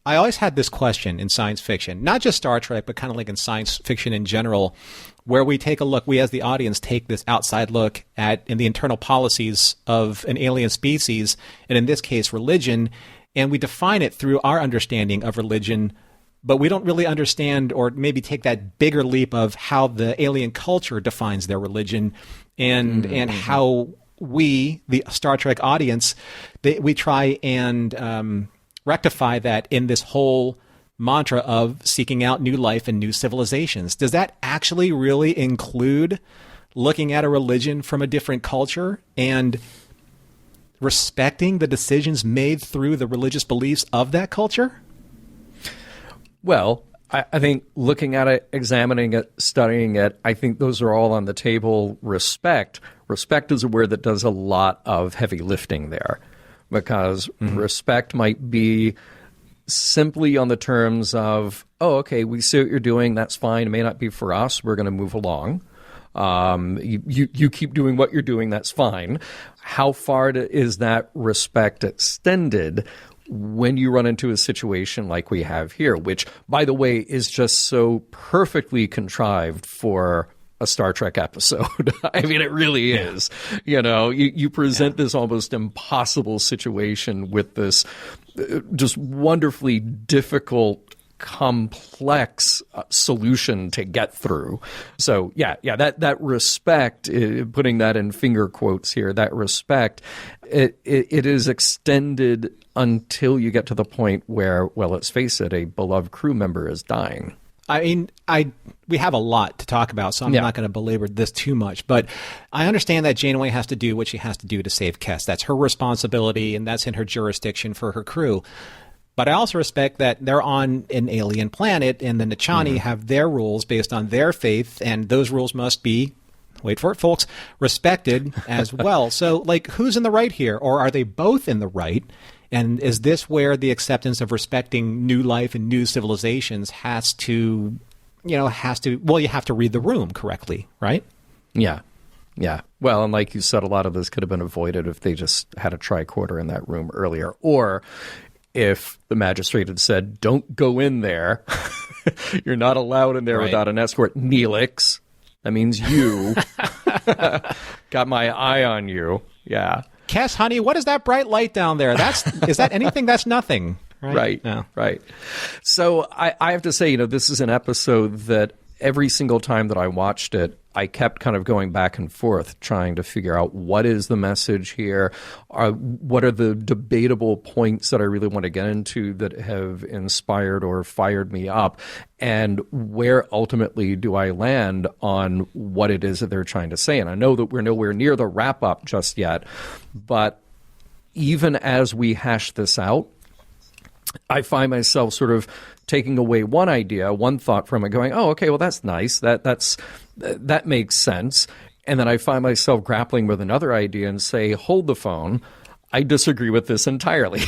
I always had this question in science fiction, not just Star Trek, but kind of like in science fiction in general, where we take a look, we as the audience take this outside look in the internal policies of an alien species, and in this case, religion, and we define it through our understanding of religion, but we don't really understand or maybe take that bigger leap of how the alien culture defines their religion and how we, the Star Trek audience, we try and rectify that in this whole mantra of seeking out new life and new civilizations. Does that actually really include looking at a religion from a different culture and respecting the decisions made through the religious beliefs of that culture? Well, I think looking at it, examining it, studying it, I think those are all on the table. Respect is a word that does a lot of heavy lifting there, because respect might be simply on the terms of, oh, okay, we see what you're doing, that's fine, it may not be for us, we're going to move along. You keep doing what you're doing, that's fine. How far is that respect extended when you run into a situation like we have here, which, by the way, is just so perfectly contrived for a Star Trek episode. I mean, it really is. You present this almost impossible situation with this just wonderfully difficult, complex solution to get through. So that respect, putting that in finger quotes here, that respect, it is extended until you get to the point where, well, let's face it, a beloved crew member is dying. I mean, we have a lot to talk about, so I'm not going to belabor this too much. But I understand that Janeway has to do what she has to do to save Kes. That's her responsibility, and that's in her jurisdiction for her crew. But I also respect that they're on an alien planet, and the Nachani have their rules based on their faith, and those rules must be, wait for it, folks, respected as well. So, like, who's in the right here? Or are they both in the right? And is this where the acceptance of respecting new life and new civilizations has to, you have to read the room correctly, right? Yeah. Yeah. Well, and like you said, a lot of this could have been avoided if they just had a tricorder in that room earlier. Or if the magistrate had said, don't go in there. You're not allowed in there without an escort. Neelix. That means you. Got my eye on you. Yeah. Kes, honey, what is that bright light down there? Is that anything? That's nothing. Right. No. Right. So I have to say, this is an episode that every single time that I watched it, I kept kind of going back and forth trying to figure out what is the message here, what are the debatable points that I really want to get into that have inspired or fired me up, and where ultimately do I land on what it is that they're trying to say. And I know that we're nowhere near the wrap-up just yet, but even as we hash this out, I find myself sort of taking away one idea, one thought from it, going, oh, okay, well, that's nice. That makes sense. And then I find myself grappling with another idea and say, hold the phone. I disagree with this entirely.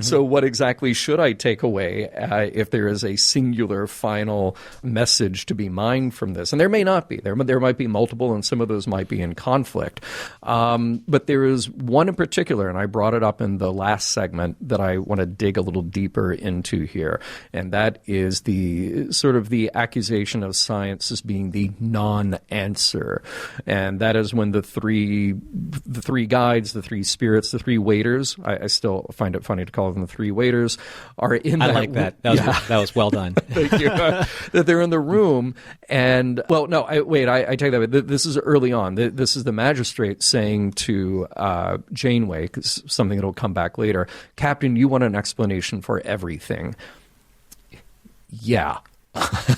So what exactly should I take away if there is a singular final message to be mined from this? And there may not be. There might be multiple, and some of those might be in conflict. But there is one in particular, and I brought it up in the last segment, that I want to dig a little deeper into here, and that is the sort of the accusation of science as being the non-answer. And that is when the three guides, the three spirits, the three waiters, I still find it funny to call them the three waiters, are in I like that. That was well done. Thank you. That they're in the room, and, well, no, I take that back. This is early on. This is the magistrate saying to Janeway, 'cause something that will come back later, Captain, you want an explanation for everything. Yeah.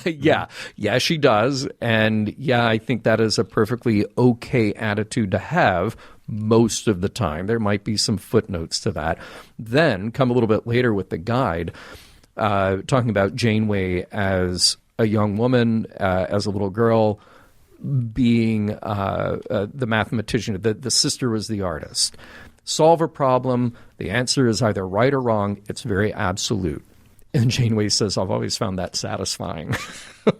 Yeah, she does. And yeah, I think that is a perfectly okay attitude to have most of the time. There might be some footnotes to that. Then come a little bit later with the guide, talking about Janeway as a young woman, as a little girl, being the mathematician. The sister was the artist. Solve a problem. The answer is either right or wrong. It's very absolute. And Janeway says, I've always found that satisfying,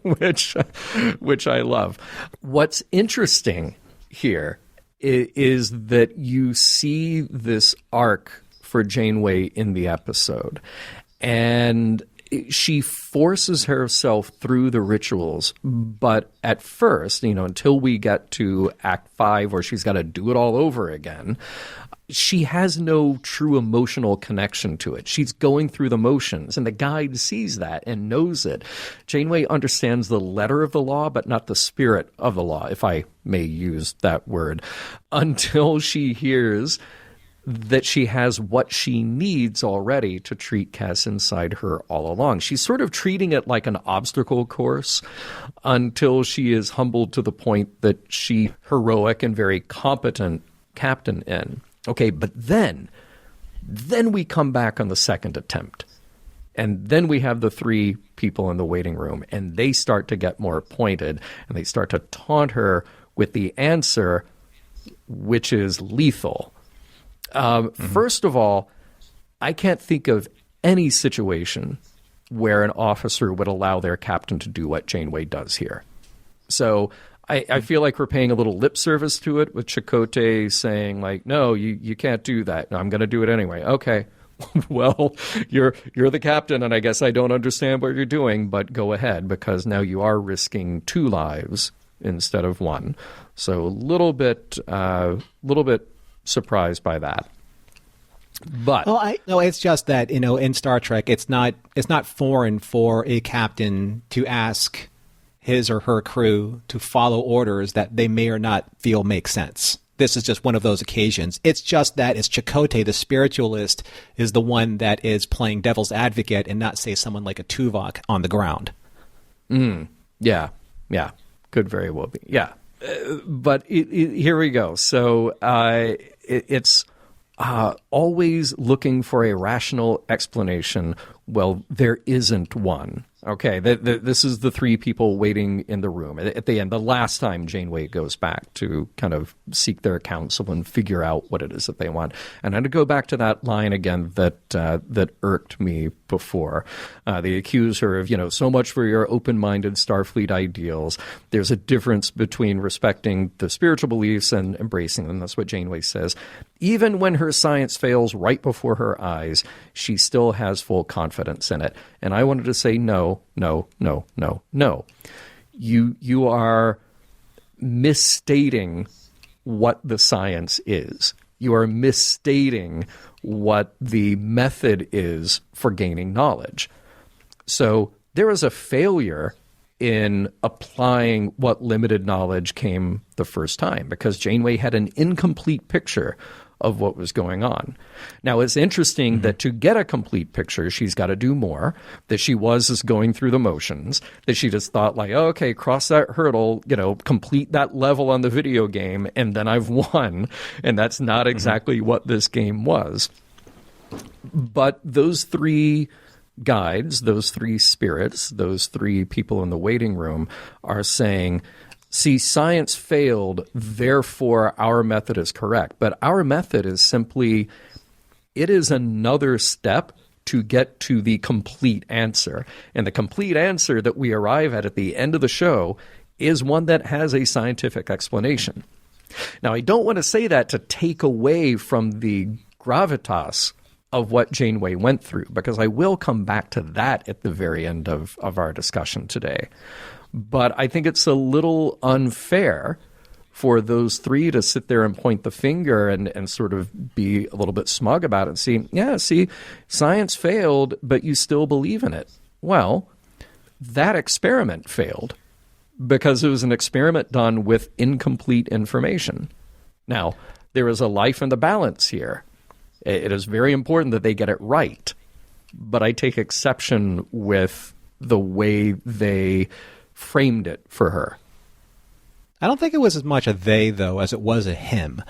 which I love. What's interesting here is that you see this arc for Janeway in the episode, and she forces herself through the rituals, but at first, until we get to Act 5 where she's got to do it all over again, she has no true emotional connection to it. She's going through the motions, and the guide sees that and knows it. Janeway understands the letter of the law, but not the spirit of the law, if I may use that word, until she hears that she has what she needs already to treat Cass inside her all along. She's sort of treating it like an obstacle course until she is humbled to the point that she heroic and very competent captain in. Okay, but then we come back on the second attempt. And then we have the three people in the waiting room, and they start to get more pointed, and they start to taunt her with the answer, which is lethal. First of all, I can't think of any situation where an officer would allow their captain to do what Janeway does here. So I feel like we're paying a little lip service to it with Chakotay saying, like, no, you can't do that. I'm going to do it anyway. Okay, well, you're the captain, and I guess I don't understand what you're doing, but go ahead, because now you are risking 2 lives instead of 1. So a little bit surprised by that. But no, it's just that, in Star Trek, it's not foreign for a captain to ask his or her crew to follow orders that they may or not feel make sense. This is just one of those occasions. It's just that it's Chakotay, the spiritualist, is the one that is playing devil's advocate, and not, say, someone like a Tuvok on the ground. Yeah. Could very well be. Yeah. But here we go. So it's always looking for a rational explanation. Well, there isn't one. Okay, this is the 3 people waiting in the room. At the end, the last time Janeway goes back to kind of seek their counsel and figure out what it is that they want. And I'm going to go back to that line again that irked me before. They accuse her of, so much for your open-minded Starfleet ideals. There's a difference between respecting the spiritual beliefs and embracing them. That's what Janeway says. Even when her science fails right before her eyes, she still has full confidence in it. And I wanted to say no. You are misstating what the science is. You are misstating what the method is for gaining knowledge. So there is a failure in applying what limited knowledge came the first time, because Janeway had an incomplete picture of what was going on. Now, it's interesting that to get a complete picture, she's got to do more, that she was just going through the motions, that she just thought like, oh, okay, cross that hurdle, complete that level on the video game, and then I've won. And that's not exactly what this game was. But those 3 guides, those 3 spirits, those 3 people in the waiting room are saying, see, science failed, therefore our method is correct. But our method is simply, it is another step to get to the complete answer. And the complete answer that we arrive at the end of the show is one that has a scientific explanation. Now, I don't want to say that to take away from the gravitas of what Janeway went through, because I will come back to that at the very end of our discussion today. But I think it's a little unfair for those three to sit there and point the finger and sort of be a little bit smug about it and see, science failed, but you still believe in it. Well, that experiment failed because it was an experiment done with incomplete information. Now, there is a life in the balance here. It is very important that they get it right, but I take exception with the way they framed it for her. I don't think it was as much a they, though, as it was a him.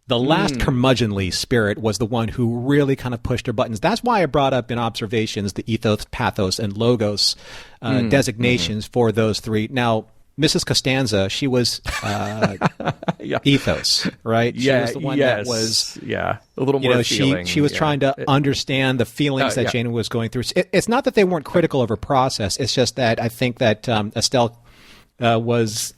The last curmudgeonly spirit was the one who really kind of pushed her buttons. That's why I brought up in observations the ethos, pathos, and logos designations for those three. Now, Mrs. Costanza, she was ethos, right? She was the one that was a little more feeling. She was trying to understand the feelings that Janeway was going through. It's not that they weren't critical of her process. It's just that I think that Estelle was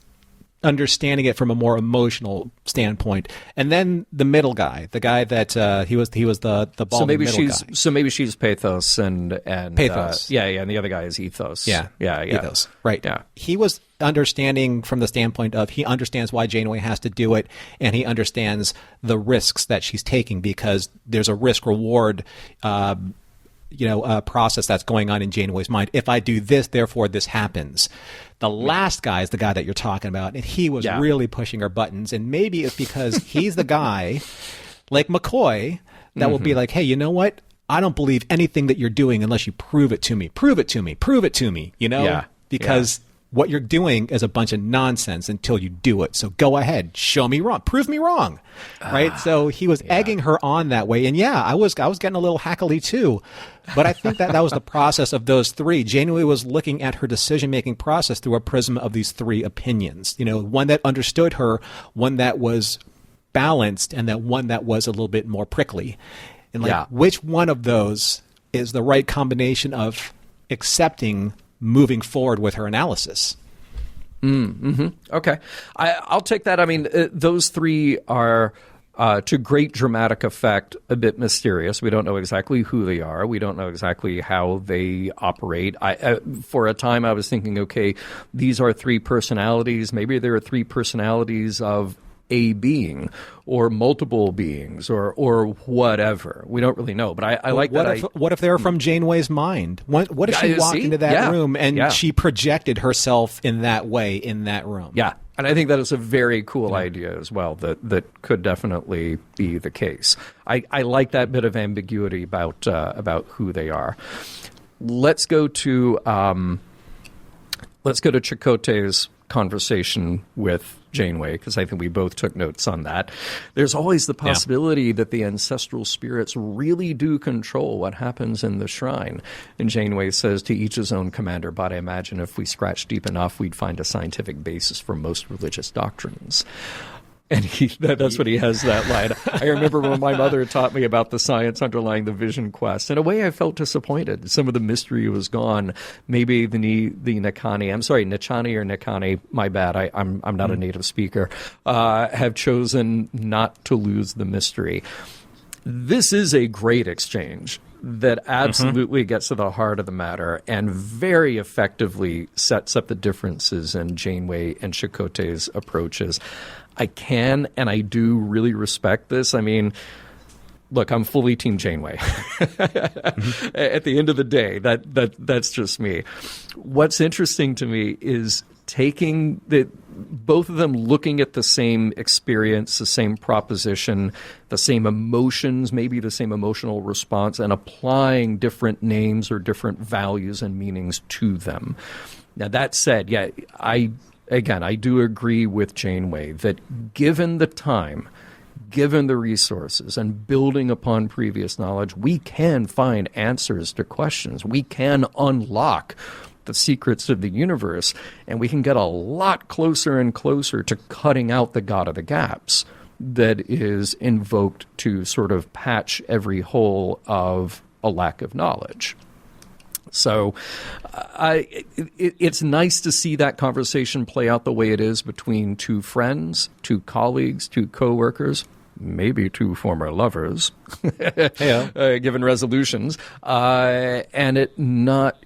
understanding it from a more emotional standpoint. And then the middle guy, the guy that he was the bald middle guy. So maybe she's pathos and pathos. And the other guy is ethos. Yeah. Ethos. Right. Yeah. He was understanding from the standpoint of he understands why Janeway has to do it, and he understands the risks that she's taking because there's a risk reward process that's going on in Janeway's mind. If I do this, therefore this happens. The last guy is the guy that you're talking about, and he was really pushing her buttons. And maybe it's because he's the guy, like McCoy, that will be like, hey, you know what? I don't believe anything that you're doing unless you prove it to me. Prove it to me. Prove it to me. Because what you're doing is a bunch of nonsense until you do it. So go ahead. Show me wrong. Prove me wrong. Right? So he was egging her on that way. And I was getting a little hackly too. But I think that was the process of those three. Janeway was looking at her decision-making process through a prism of these three opinions. One that understood her, one that was balanced, and that one that was a little bit more prickly. And which one of those is the right combination of accepting moving forward with her analysis? Okay. I'll take that. I mean, those three are, to great dramatic effect, a bit mysterious. We don't know exactly who they are. We don't know exactly how they operate. For a time, I was thinking, okay, these are three personalities. Maybe there are three personalities of a being or multiple beings or whatever. We don't really know, but I like that. What if they're from Janeway's mind? What if she walked into that room and she projected herself in that way in that room? Yeah, and I think that is a very cool idea as well. That could definitely be the case. I like that bit of ambiguity about who they are. Let's go to Chakotay's conversation with Janeway, because I think we both took notes on that. There's always the possibility that the ancestral spirits really do control what happens in the shrine. And Janeway says, to each his own, Commander, but I imagine if we scratch deep enough, we'd find a scientific basis for most religious doctrines. And that's what he has that line. I remember when my mother taught me about the science underlying the Vision Quest. In a way, I felt disappointed. Some of the mystery was gone. Maybe the Nichani, Nichani or Nikani, my bad, I'm not a native speaker, have chosen not to lose the mystery. This is a great exchange that absolutely gets to the heart of the matter and very effectively sets up the differences in Janeway and Chakotay's approaches. I can and I do really respect this. I mean, look, I'm fully Team Janeway. At the end of the day, that's just me. What's interesting to me is taking both of them looking at the same experience, the same proposition, the same emotions, maybe the same emotional response, and applying different names or different values and meanings to them. Now, that said, I do agree with Janeway that given the time, given the resources, and building upon previous knowledge, we can find answers to questions. We can unlock the secrets of the universe, and we can get a lot closer and closer to cutting out the God of the gaps that is invoked to sort of patch every hole of a lack of knowledge. So it's nice to see that conversation play out the way it is between two friends, two colleagues, two coworkers, maybe two former lovers, given resolutions, and it not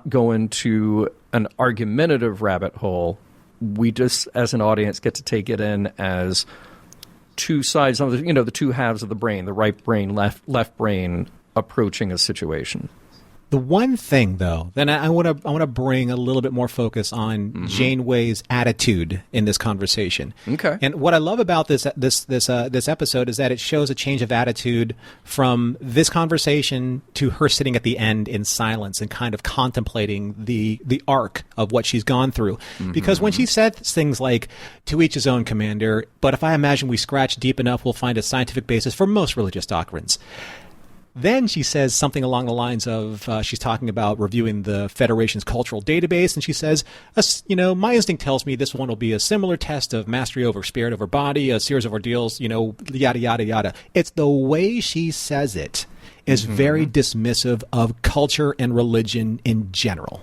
go into an argumentative rabbit hole. We just, as an audience, get to take it in as two sides of the two halves of the brain, the right brain, left brain, approaching a situation. The one thing, though, then I want to bring a little bit more focus on Janeway's attitude in this conversation. Okay. And what I love about this episode is that it shows a change of attitude from this conversation to her sitting at the end in silence and kind of contemplating the arc of what she's gone through. Because when she said things like, "To each his own, Commander," but if I imagine we scratch deep enough, we'll find a scientific basis for most religious doctrines. Then she says something along the lines of, she's talking about reviewing the Federation's cultural database, and she says, my instinct tells me this one will be a similar test of mastery over spirit over body, a series of ordeals, yada, yada, yada. It's the way she says it is very dismissive of culture and religion in general.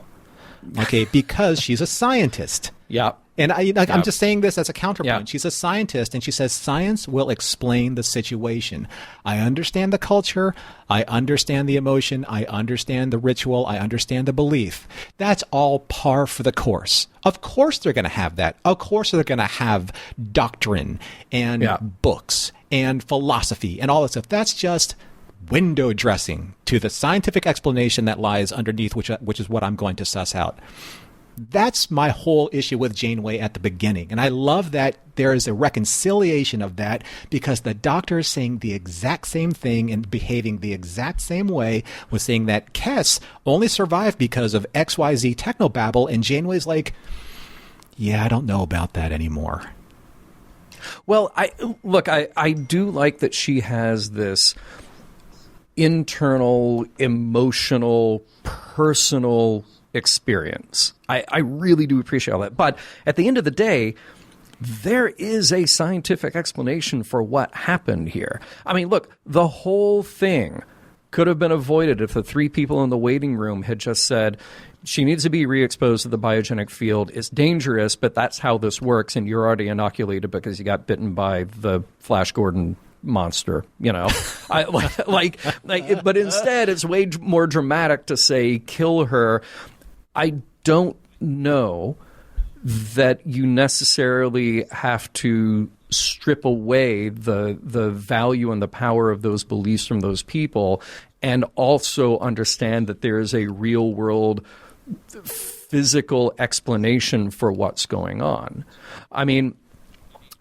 Okay, because she's a scientist. Yeah. And I'm just saying this as a counterpoint. Yeah. She's a scientist, and she says science will explain the situation. I understand the culture. I understand the emotion. I understand the ritual. I understand the belief. That's all par for the course. Of course they're going to have that. Of course they're going to have doctrine and books and philosophy and all that stuff. That's just window dressing to the scientific explanation that lies underneath, which is what I'm going to suss out. That's my whole issue with Janeway at the beginning. And I love that there is a reconciliation of that, because the Doctor is saying the exact same thing and behaving the exact same way, was saying that Kes only survived because of XYZ technobabble, and Janeway's like, yeah, I don't know about that anymore. Well, I do like that she has this internal, emotional, personal experience. I really do appreciate all that. But at the end of the day, there is a scientific explanation for what happened here. I mean, look, the whole thing could have been avoided if the three people in the waiting room had just said, she needs to be re-exposed to the biogenic field. It's dangerous, but that's how this works, and you're already inoculated because you got bitten by the Flash Gordon monster, but instead it's way more dramatic to say kill her. I don't know that you necessarily have to strip away the value and the power of those beliefs from those people, and also understand that there is a real world physical explanation for what's going on. I mean,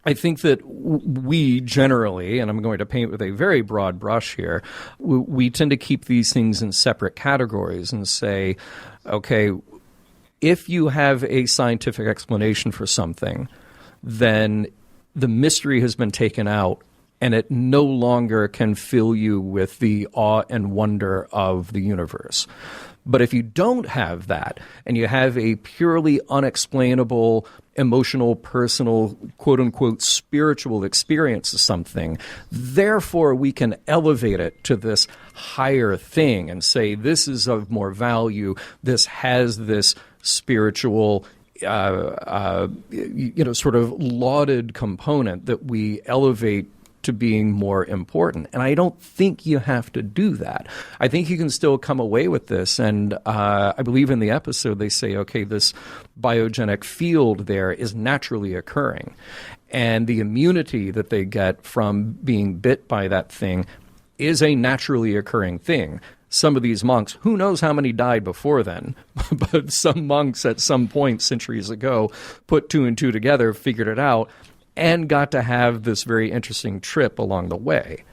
I think that we generally, and I'm going to paint with a very broad brush here, we tend to keep these things in separate categories and say, okay, if you have a scientific explanation for something, then the mystery has been taken out, and it no longer can fill you with the awe and wonder of the universe. But if you don't have that, and you have a purely unexplainable, emotional, personal, quote-unquote, spiritual experience of something, therefore we can elevate it to this higher thing and say, this is of more value, this has this spiritual, sort of lauded component that we elevate to being more important. And I don't think you have to do that. I think you can still come away with this. And I believe in the episode they say, okay, this biogenic field there is naturally occurring. And the immunity that they get from being bit by that thing is a naturally occurring thing. Some of these monks, who knows how many died before then, but some monks at some point centuries ago put two and two together, figured it out, and got to have this very interesting trip along the way.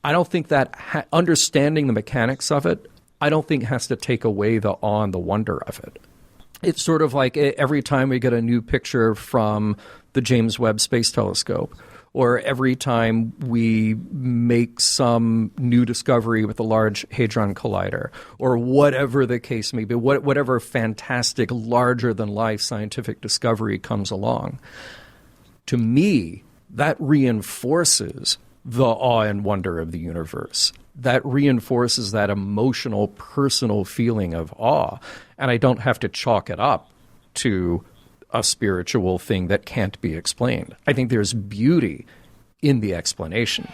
I don't think that understanding the mechanics of it, I don't think has to take away the awe and the wonder of it. It's sort of like every time we get a new picture from the James Webb Space Telescope, or every time we make some new discovery with the Large Hadron Collider, or whatever the case may be, whatever fantastic, larger-than-life scientific discovery comes along. To me, that reinforces the awe and wonder of the universe. That reinforces that emotional, personal feeling of awe. And I don't have to chalk it up to a spiritual thing that can't be explained. I think there's beauty in the explanation.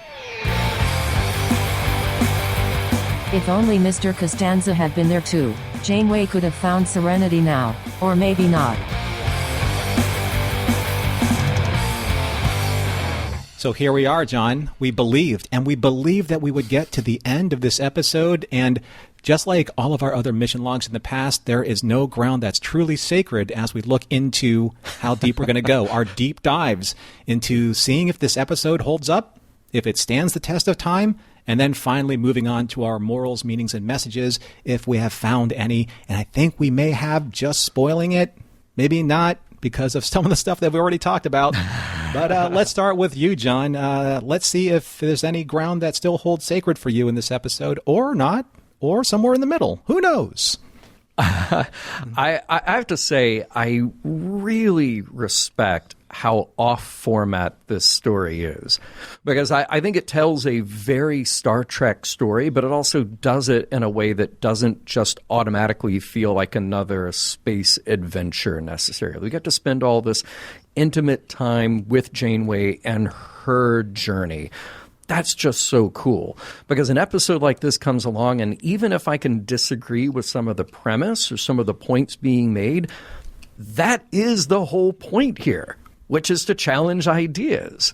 If only Mr. Costanza had been there too, Janeway could have found serenity now, or maybe not. So here we are, John. We believed that we would get to the end of this episode, and just like all of our other mission logs in the past, there is no ground that's truly sacred as we look into how deep we're going to go. Our deep dives into seeing if this episode holds up, if it stands the test of time, and then finally moving on to our morals, meanings, and messages, if we have found any. And I think we may have, just spoiling it, maybe not, because of some of the stuff that we already talked about. But let's start with you, John. Let's see if there's any ground that still holds sacred for you in this episode, or not, or somewhere in the middle. Who knows? I have to say, I really respect how off format this story is, because I think it tells a very Star Trek story, but it also does it in a way that doesn't just automatically feel like another space adventure necessarily. We get to spend all this intimate time with Janeway and her journey. That's just so cool, because an episode like this comes along, and even if I can disagree with some of the premise or some of the points being made, that is the whole point here, which is to challenge ideas.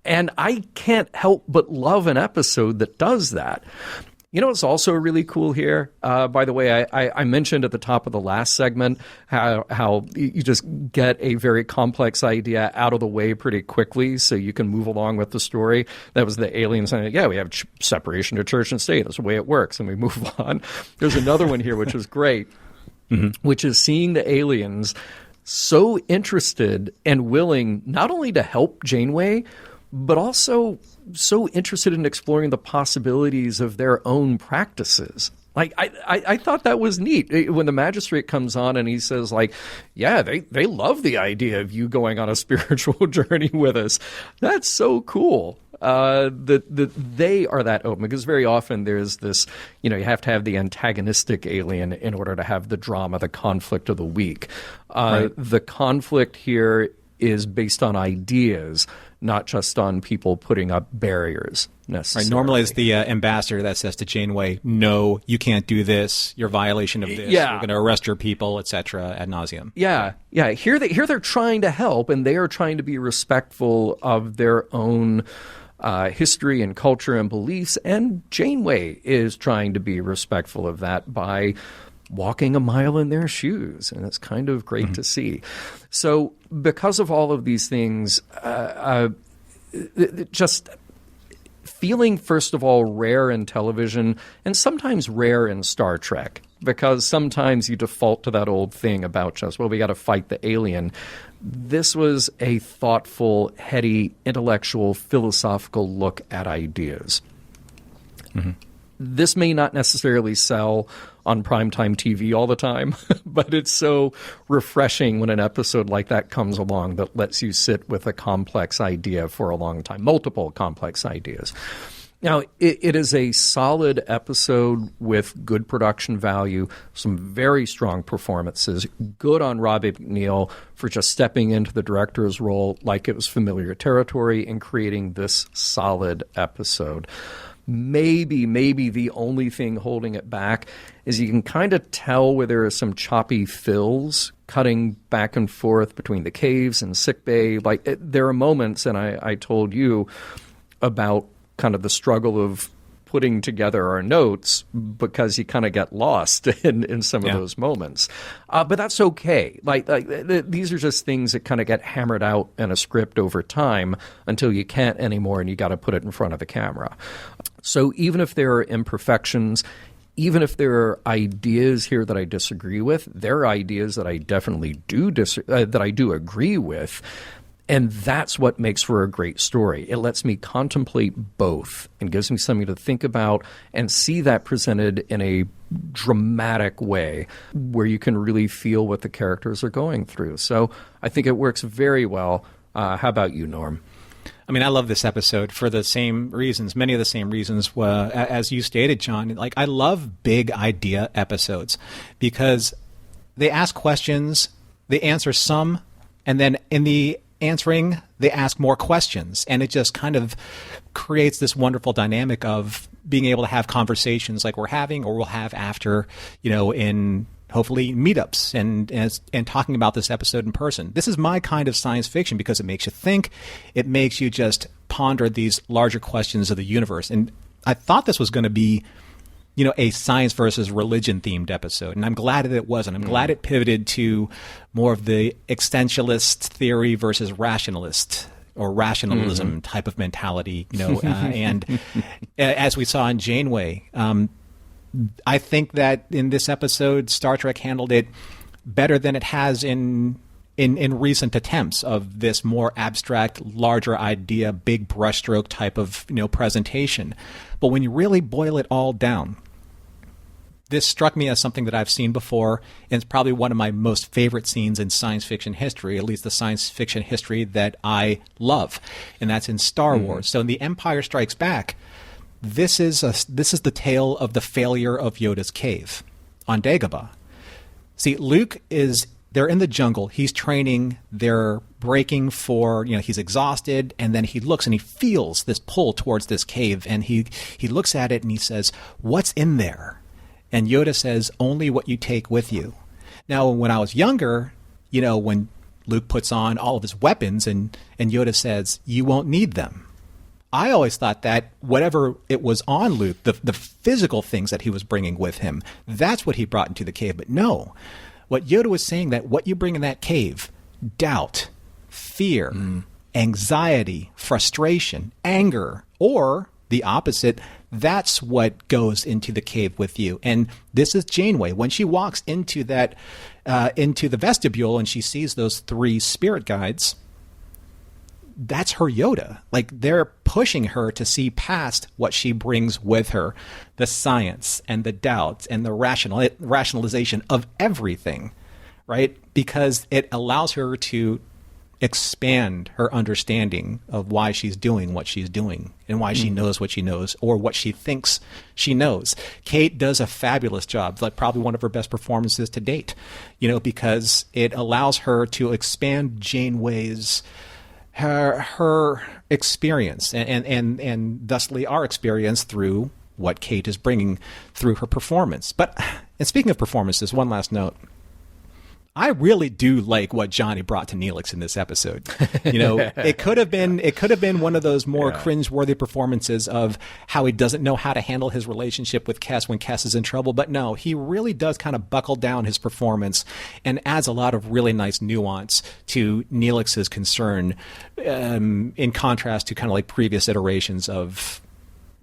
And I can't help but love an episode that does that. You know what's also really cool here? By the way, I mentioned at the top of the last segment how you just get a very complex idea out of the way pretty quickly so you can move along with the story. That was the aliens saying, yeah, we have separation of church and state. That's the way it works, and we move on. There's another one here which is great, which is seeing the aliens so interested and willing not only to help Janeway, but also so interested in exploring the possibilities of their own practices. Like, I thought that was neat. When the magistrate comes on and he says, like, yeah, they love the idea of you going on a spiritual journey with us. That's so cool. That they are that open, because very often there's this, you have to have the antagonistic alien in order to have the drama, the conflict of the week. Right. The conflict here is based on ideas, not just on people putting up barriers necessarily. Right. Normally it's the ambassador that says to Janeway, no, you can't do this, you're violation of this, yeah, we're going to arrest your people, etc., ad nauseum. Yeah. Here they're trying to help, and they are trying to be respectful of their own history and culture and beliefs, and Janeway is trying to be respectful of that by walking a mile in their shoes, and it's kind of great to see. So because of all of these things, just feeling, first of all, rare in television and sometimes rare in Star Trek, because sometimes you default to that old thing about just, well, we got to fight the alien. This was a thoughtful, heady, intellectual, philosophical look at ideas. This may not necessarily sell on primetime TV all the time, but it's so refreshing when an episode like that comes along that lets you sit with a complex idea for a long time, multiple complex ideas. Now, it is a solid episode with good production value, some very strong performances, good on Robbie McNeil for just stepping into the director's role like it was familiar territory and creating this solid episode. Maybe the only thing holding it back is you can kind of tell where there are some choppy fills cutting back and forth between the caves and sickbay. There are moments, and I told you about kind of the struggle of putting together our notes because you kind of get lost in some of those moments. But that's okay. These are just things that kind of get hammered out in a script over time until you can't anymore and you got to put it in front of the camera. So even if there are imperfections, even if there are ideas here that I disagree with, there are ideas that I definitely that I do agree with. And that's what makes for a great story. It lets me contemplate both and gives me something to think about and see that presented in a dramatic way where you can really feel what the characters are going through. So I think it works very well. How about you, Norm? I mean, I love this episode for the same reasons, many of the same reasons as you stated, John. Like, I love big idea episodes because they ask questions, they answer some, and then in the answering, they ask more questions. And it just kind of creates this wonderful dynamic of being able to have conversations like we're having or we'll have after, in hopefully meetups and talking about this episode in person. This is my kind of science fiction because it makes you think. It makes you just ponder these larger questions of the universe. And I thought this was going to be, a science versus religion themed episode. And I'm glad that it wasn't. I'm glad it pivoted to more of the existentialist theory versus rationalist or rationalism type of mentality, and as we saw in Janeway, I think that in this episode, Star Trek handled it better than it has in recent attempts of this more abstract, larger idea, big brushstroke type of presentation. But when you really boil it all down, this struck me as something that I've seen before, and it's probably one of my most favorite scenes in science fiction history, at least the science fiction history that I love, and that's in Star Wars. So in The Empire Strikes Back, this is the tale of the failure of Yoda's cave on Dagobah. See, they're in the jungle. He's training. They're breaking for, he's exhausted. And then he looks and he feels this pull towards this cave. And he looks at it and he says, "What's in there?" And Yoda says, "Only what you take with you." Now, when I was younger, when Luke puts on all of his weapons and Yoda says, "You won't need them," I always thought that whatever it was on Luke, the physical things that he was bringing with him, that's what he brought into the cave. But no, what Yoda was saying, that what you bring in that cave, doubt, fear, anxiety, frustration, anger, or the opposite, that's what goes into the cave with you. And this is Janeway. When she walks into that, into the vestibule and she sees those 3 spirit guides, that's her Yoda. Like, they're pushing her to see past what she brings with her, the science and the doubts and the rationalization of everything, right? Because it allows her to expand her understanding of why she's doing what she's doing and why she knows what she knows or what she thinks she knows. Kate does a fabulous job, like probably one of her best performances to date, because it allows her to expand Janeway's her experience and thusly our experience through what Kate is bringing through her performance. And speaking of performances, one last note. I really do like what Johnny brought to Neelix in this episode. It could have been one of those more cringeworthy performances of how he doesn't know how to handle his relationship with Kes when Kes is in trouble. But no, he really does kind of buckle down his performance and adds a lot of really nice nuance to Neelix's concern, in contrast to kind of like previous iterations of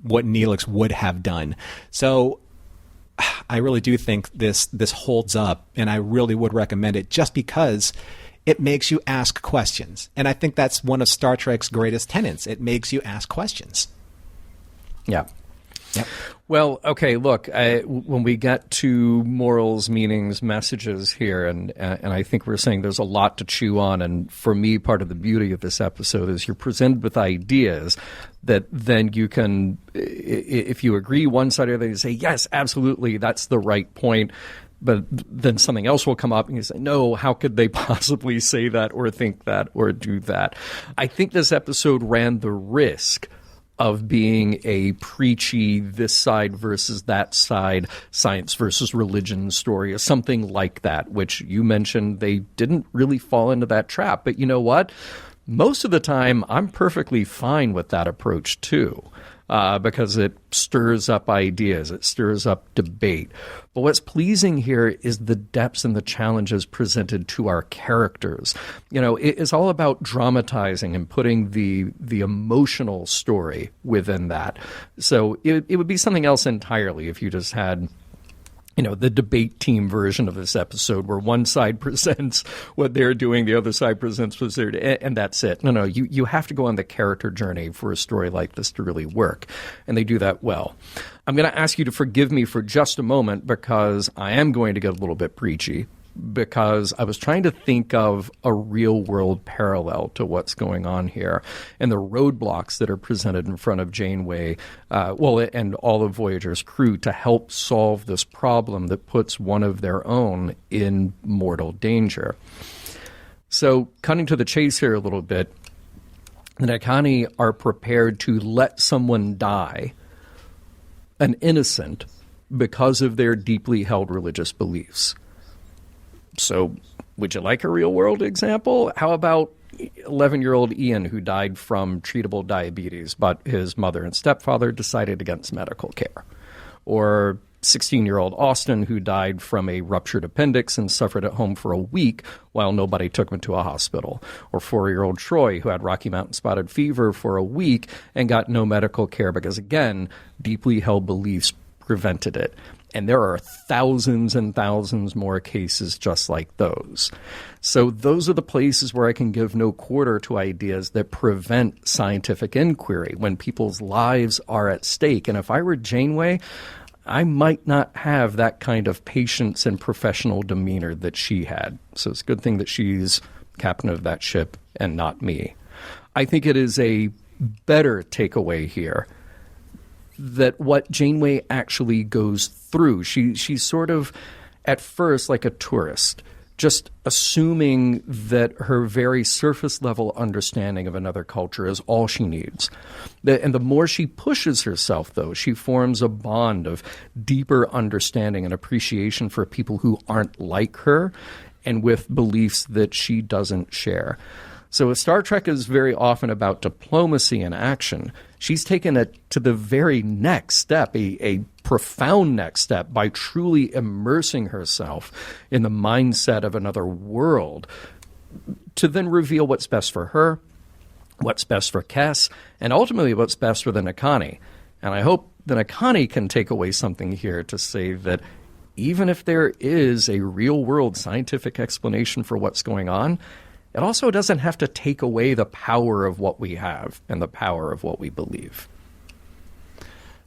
what Neelix would have done. So I really do think this holds up, and I really would recommend it just because it makes you ask questions. And I think that's one of Star Trek's greatest tenets. It makes you ask questions. Yeah. Yep. Well, okay, look, when we get to morals, meanings, messages here, and I think we're saying there's a lot to chew on, and for me, part of the beauty of this episode is you're presented with ideas that then you can, if you agree one side or the other, you say, yes, absolutely, that's the right point. But then something else will come up and you say, no, how could they possibly say that or think that or do that? I think this episode ran the risk of being a preachy this side versus that side, science versus religion story, or something like that, which you mentioned they didn't really fall into that trap. But you know what? Most of the time, I'm perfectly fine with that approach too. Because it stirs up ideas, it stirs up debate. But what's pleasing here is the depths and the challenges presented to our characters. It's all about dramatizing and putting the emotional story within that. So it would be something else entirely if you just had the debate team version of this episode where one side presents what they're doing, the other side presents what they're doing, and that's it. No, you have to go on the character journey for a story like this to really work, and they do that well. I'm going to ask you to forgive me for just a moment because I am going to get a little bit preachy, because I was trying to think of a real-world parallel to what's going on here and the roadblocks that are presented in front of Janeway, and all of Voyager's crew to help solve this problem that puts one of their own in mortal danger. So, cutting to the chase here a little bit, the Nakani are prepared to let someone die, an innocent, because of their deeply held religious beliefs. So, would you like a real-world example? How about 11-year-old Ian, who died from treatable diabetes, but his mother and stepfather decided against medical care? Or 16-year-old Austin, who died from a ruptured appendix and suffered at home for a week while nobody took him to a hospital? Or 4-year-old Troy, who had Rocky Mountain spotted fever for a week and got no medical care because, again, deeply held beliefs prevented it. And there are thousands and thousands more cases just like those. So those are the places where I can give no quarter to ideas that prevent scientific inquiry when people's lives are at stake. And if I were Janeway, I might not have that kind of patience and professional demeanor that she had. So it's a good thing that she's captain of that ship and not me. I think it is a better takeaway here that what Janeway actually goes through, she's sort of at first like a tourist, just assuming that her very surface level understanding of another culture is all she needs. And the more she pushes herself, though, she forms a bond of deeper understanding and appreciation for people who aren't like her and with beliefs that she doesn't share. So Star Trek is very often about diplomacy and action. She's taken it to the very next step, a profound next step, by truly immersing herself in the mindset of another world to then reveal what's best for her, what's best for Kes, and ultimately what's best for the Nakani. And I hope the Nakani can take away something here to say that even if there is a real-world scientific explanation for what's going on, it also doesn't have to take away the power of what we have and the power of what we believe.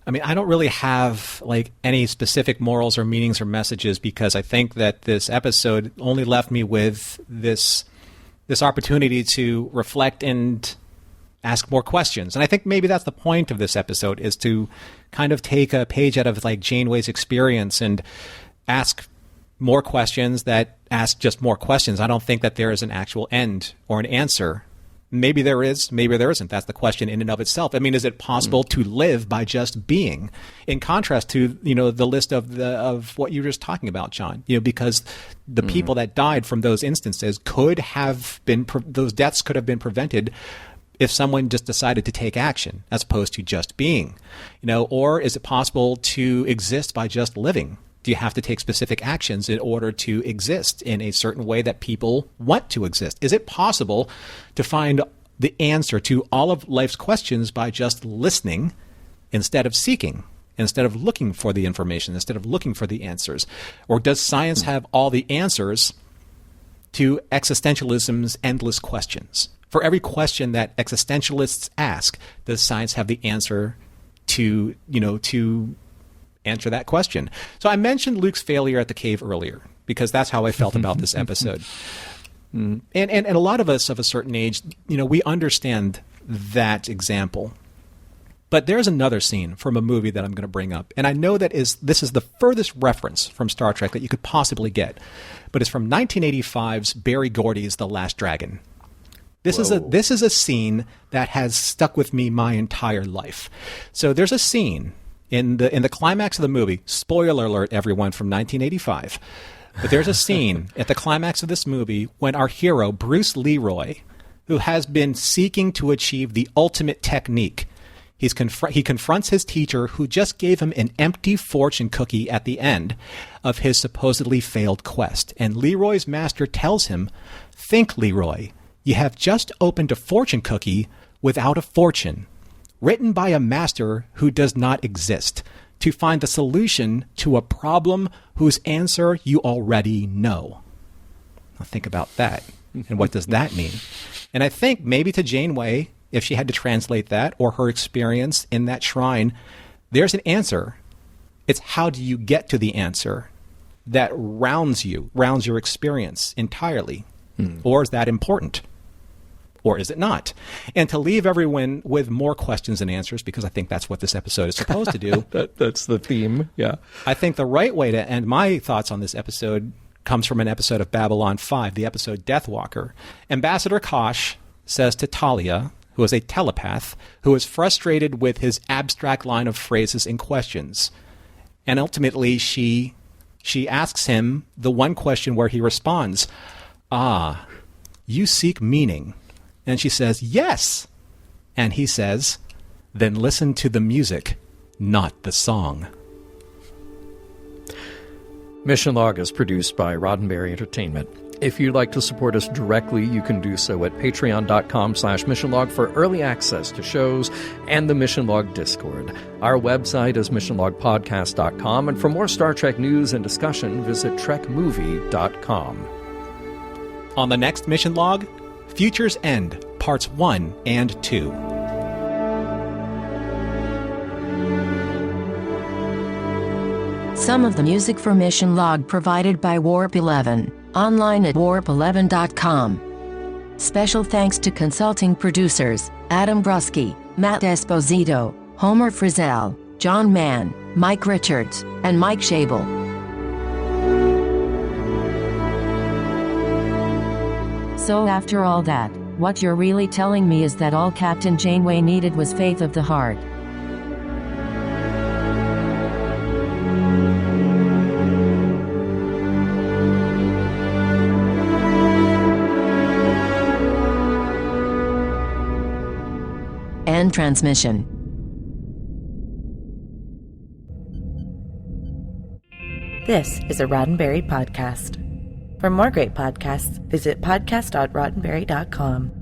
I mean, I don't really have any specific morals or meanings or messages, because I think that this episode only left me with this opportunity to reflect and ask more questions. And I think maybe that's the point of this episode, is to kind of take a page out of Janeway's experience and ask more questions that ask just more questions. I don't think that there is an actual end or an answer. Maybe there is, maybe there isn't. That's the question in and of itself. I mean, is it possible to live by just being? In contrast to, the list of what you were just talking about, John, because the people that died from those instances those deaths could have been prevented if someone just decided to take action as opposed to just being, or is it possible to exist by just living? Do you have to take specific actions in order to exist in a certain way that people want to exist? Is it possible to find the answer to all of life's questions by just listening instead of seeking, instead of looking for the information, instead of looking for the answers? Or does science have all the answers to existentialism's endless questions? For every question that existentialists ask, does science have the answer to answer that question? So I mentioned Luke's failure at the cave earlier, because that's how I felt about this episode. And a lot of us of a certain age, we understand that example. But there's another scene from a movie that I'm going to bring up. And I know that this is the furthest reference from Star Trek that you could possibly get. But it's from 1985's Barry Gordy's The Last Dragon. This is a scene that has stuck with me my entire life. So there's a scene in the climax of the movie, spoiler alert, everyone, from 1985. But there's a scene at the climax of this movie when our hero, Bruce Leroy, who has been seeking to achieve the ultimate technique, he confronts his teacher, who just gave him an empty fortune cookie at the end of his supposedly failed quest. And Leroy's master tells him, "Think, Leroy, you have just opened a fortune cookie without a fortune, written by a master who does not exist. to find the solution to a problem whose answer you already know. Now think about that. And what does that mean? And I think maybe to Janeway, if she had to translate that or her experience in that shrine, there's an answer. It's how do you get to the answer that rounds your experience entirely? Or is that important? Or is it not? And to leave everyone with more questions than answers, because I think that's what this episode is supposed to do. That's the theme, yeah. I think the right way to end my thoughts on this episode comes from an episode of Babylon 5, the episode Deathwalker. Ambassador Kosh says to Talia, who is a telepath, who is frustrated with his abstract line of phrases and questions. And ultimately, she asks him the one question where he responds, "Ah, you seek meaning." And she says, "Yes." And he says, "Then listen to the music, not the song." Mission Log is produced by Roddenberry Entertainment. If you'd like to support us directly, you can do so at patreon.com/missionlog for early access to shows and the Mission Log Discord. Our website is missionlogpodcast.com, and for more Star Trek news and discussion, visit trekmovie.com. On the next Mission Log, Future's End, Parts 1 and 2. Some of the music for Mission Log provided by Warp 11, online at warp11.com. Special thanks to consulting producers, Adam Brusky, Matt Esposito, Homer Frizzell, John Mann, Mike Richards, and Mike Schabel. So after all that, what you're really telling me is that all Captain Janeway needed was faith of the heart. End transmission. This is a Roddenberry podcast. For more great podcasts, visit podcast.roddenberry.com.